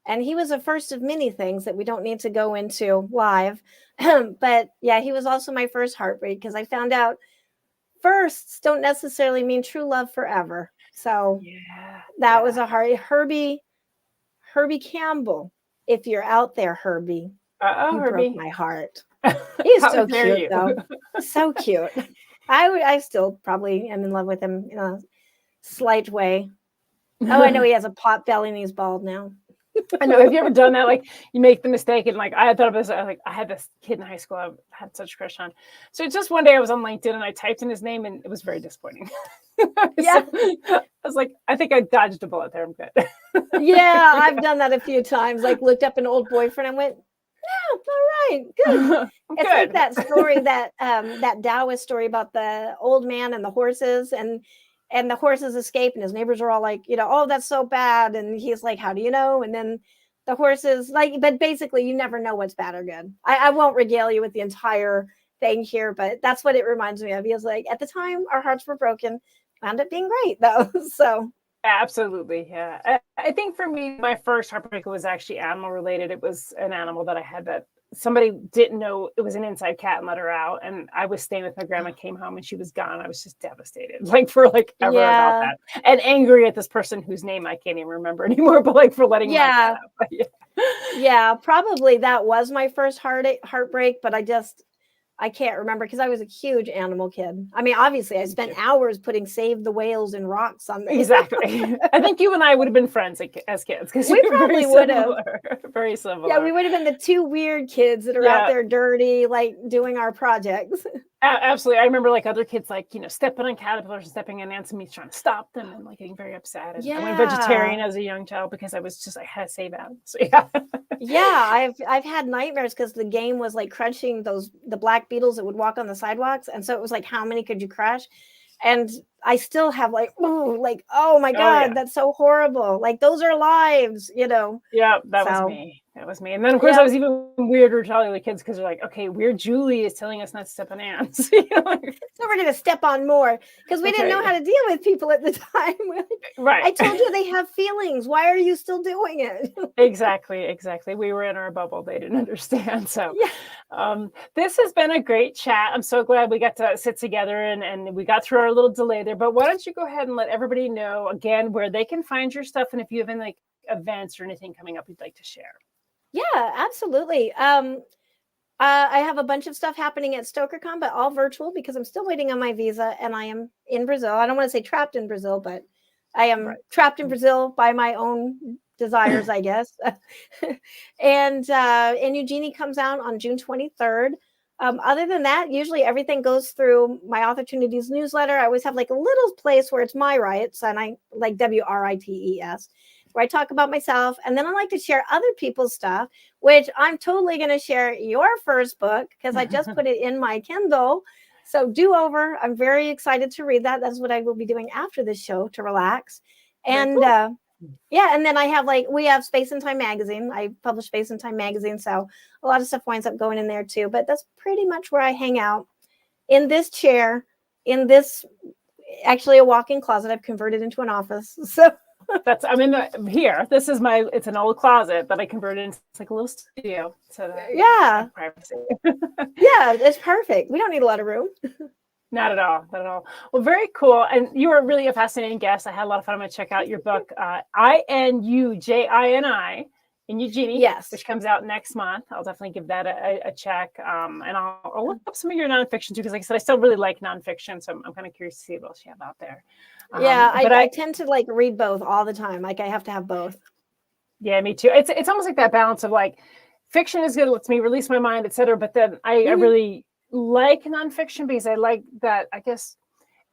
And he was a first of many things that we don't need to go into live. But yeah, he was also my first heartbreak because I found out firsts don't necessarily mean true love forever. So that was a Herbie Campbell. If you're out there, Herbie, you Herbie. broke my heart. He's so cute though. So cute. I still probably am in love with him in a slight way. Oh, I know he has a pot belly and he's bald now. I know. Have you ever done that? Like you make the mistake and like I thought of this. Like I had this kid in high school I had such a crush on. So just one day I was on LinkedIn and I typed in his name and it was very disappointing. Yeah. I was like, I think I dodged a bullet there. I'm good. Yeah, I've done that a few times. Like looked up an old boyfriend and went, "No, all right, good." It's like that story that Taoist story about the old man and the horses and the horses escape and his neighbors are all like, oh, that's so bad. And he's like, how do you know? And then the horses but basically you never know what's bad or good. I won't regale you with the entire thing here, but that's what it reminds me of. He was like, at the time our hearts were broken, wound up being great though. So absolutely. Yeah. I think for me, my first heartbreak was actually animal related. It was an animal that I had that somebody didn't know it was an inside cat and let her out. And I was staying with my grandma, came home and she was gone. I was just devastated, like for like ever about that and angry at this person whose name I can't even remember anymore, but like for letting my cat out. Yeah, probably that was my first heartbreak, but I can't remember because I was a huge animal kid. I mean, obviously, I spent hours putting Save the Whales and rocks on them. Exactly. I think you and I would have been friends as kids because we probably would have. Very similar. Yeah, we would have been the two weird kids that are out there dirty, like doing our projects. Absolutely. I remember like other kids, like, stepping on caterpillars and stepping on ants and me trying to stop them and like getting very upset. And I went vegetarian as a young child because I had to save animals. So, yeah, I've had nightmares because the game was like crunching the black beetles that would walk on the sidewalks. And so it was like, how many could you crush? And I still have oh my God, that's so horrible. Like those are lives, Yeah, that was me. That was me. And then of course I was even weirder to all the other kids because they're like, okay, weird Julie is telling us not to step on ants. So we're going to step on more because we didn't know how to deal with people at the time. Right. I told you they have feelings. Why are you still doing it? Exactly. We were in our bubble. They didn't understand. So this has been a great chat. I'm so glad we got to sit together and we got through our little delay there. But why don't you go ahead and let everybody know again where they can find your stuff and if you have any like events or anything coming up you'd like to share. Yeah, absolutely. I have a bunch of stuff happening at StokerCon, but all virtual because I'm still waiting on my visa and I am in Brazil. I don't want to say trapped in Brazil, but I am trapped in Brazil by my own desires, I guess. And Eugenie comes out on June 23rd. Other than that, usually everything goes through my Opportunities newsletter. I always have like a little place where it's my rights and I like WRITES. Where I talk about myself. And then I like to share other people's stuff, which I'm totally going to share your first book because I just put it in my Kindle. So Do Over. I'm very excited to read that. That's what I will be doing after this show to relax. And Yeah, and then I have we have Space and Time magazine. I publish Space and Time magazine, so a lot of stuff winds up going in there too. But that's pretty much where I hang out, in this chair, in this actually a walk-in closet I've converted into an office. So I'm in here. This is it's an old closet that I converted into like a little studio. So yeah, privacy. Yeah, it's perfect. We don't need a lot of room. Not at all. Not at all. Well, very cool. And you were really a fascinating guest. I had a lot of fun. I'm going to check out your book, Inujini in Eugenie, yes, which comes out next month. I'll definitely give that a check. And I'll look up some of your nonfiction too, because like I said, I still really like nonfiction. So I'm kind of curious to see what else you have out there. Yeah, I tend to read both all the time. I have to have both. Yeah, me too. It's almost like that balance of fiction is good, lets me release my mind, etc. But then I really like nonfiction because I like that, I guess,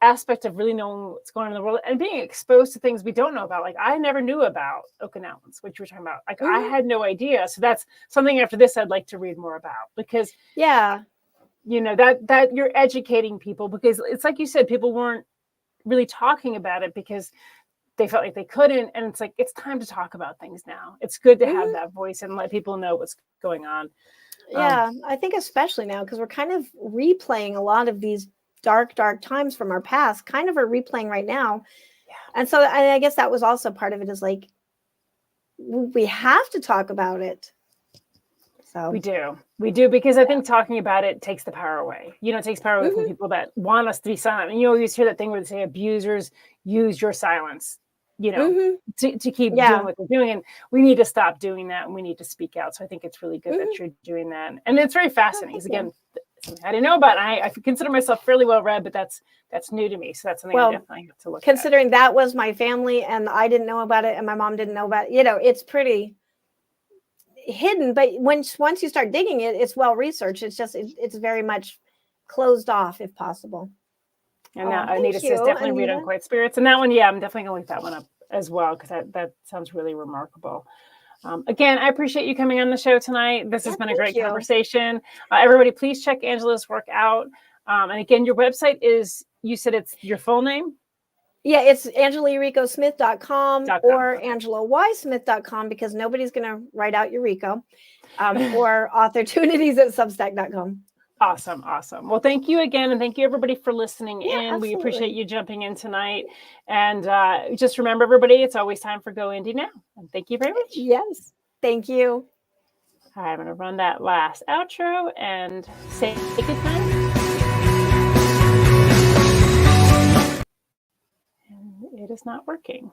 aspect of really knowing what's going on in the world and being exposed to things we don't know about. I never knew about Okinawans, which you were talking about. I had no idea. So that's something after this I'd like to read more about, because that you're educating people, because it's like you said, people weren't really talking about it because they felt like they couldn't. And it's it's time to talk about things now. It's good to have that voice and let people know what's going on. Yeah, I think especially now, because we're kind of replaying a lot of these dark times from our past, kind of are replaying right now. Yeah. And so I guess that was also part of it, is we have to talk about it. So we do, because I think talking about it takes the power away. It takes power away from people that want us to be silent. And you always hear that thing where they say abusers use your silence, to keep doing what they're doing. And we need to stop doing that, and we need to speak out. So I think it's really good that you're doing that. And it's very fascinating. Because again, I didn't know about it. I consider myself fairly well read, but that's new to me. So that's something I definitely have to look considering at. That was my family and I didn't know about it and my mom didn't know about it. It's pretty hidden, but once you start digging it, it's well researched. It's just it's very much closed off if possible. And now Anita says definitely read Unquiet Spirits. And that one, I'm definitely going to link that one up as well, because that sounds really remarkable. Again, I appreciate you coming on the show tonight. This has been a great conversation. Everybody, please check Angela's work out. And again, your website is, you said it's your full name? Yeah, it's AngelaYurikoSmith.com or AngelaYSmith.com, because nobody's going to write out Yuriko, or authortunities@substack.com. Awesome. Well, thank you again. And thank you, everybody, for listening in. Absolutely. We appreciate you jumping in tonight. And just remember, everybody, it's always time for Go Indie Now. And thank you very much. Yes. Thank you. All right, I'm going to run that last outro and say goodnight. And it is not working.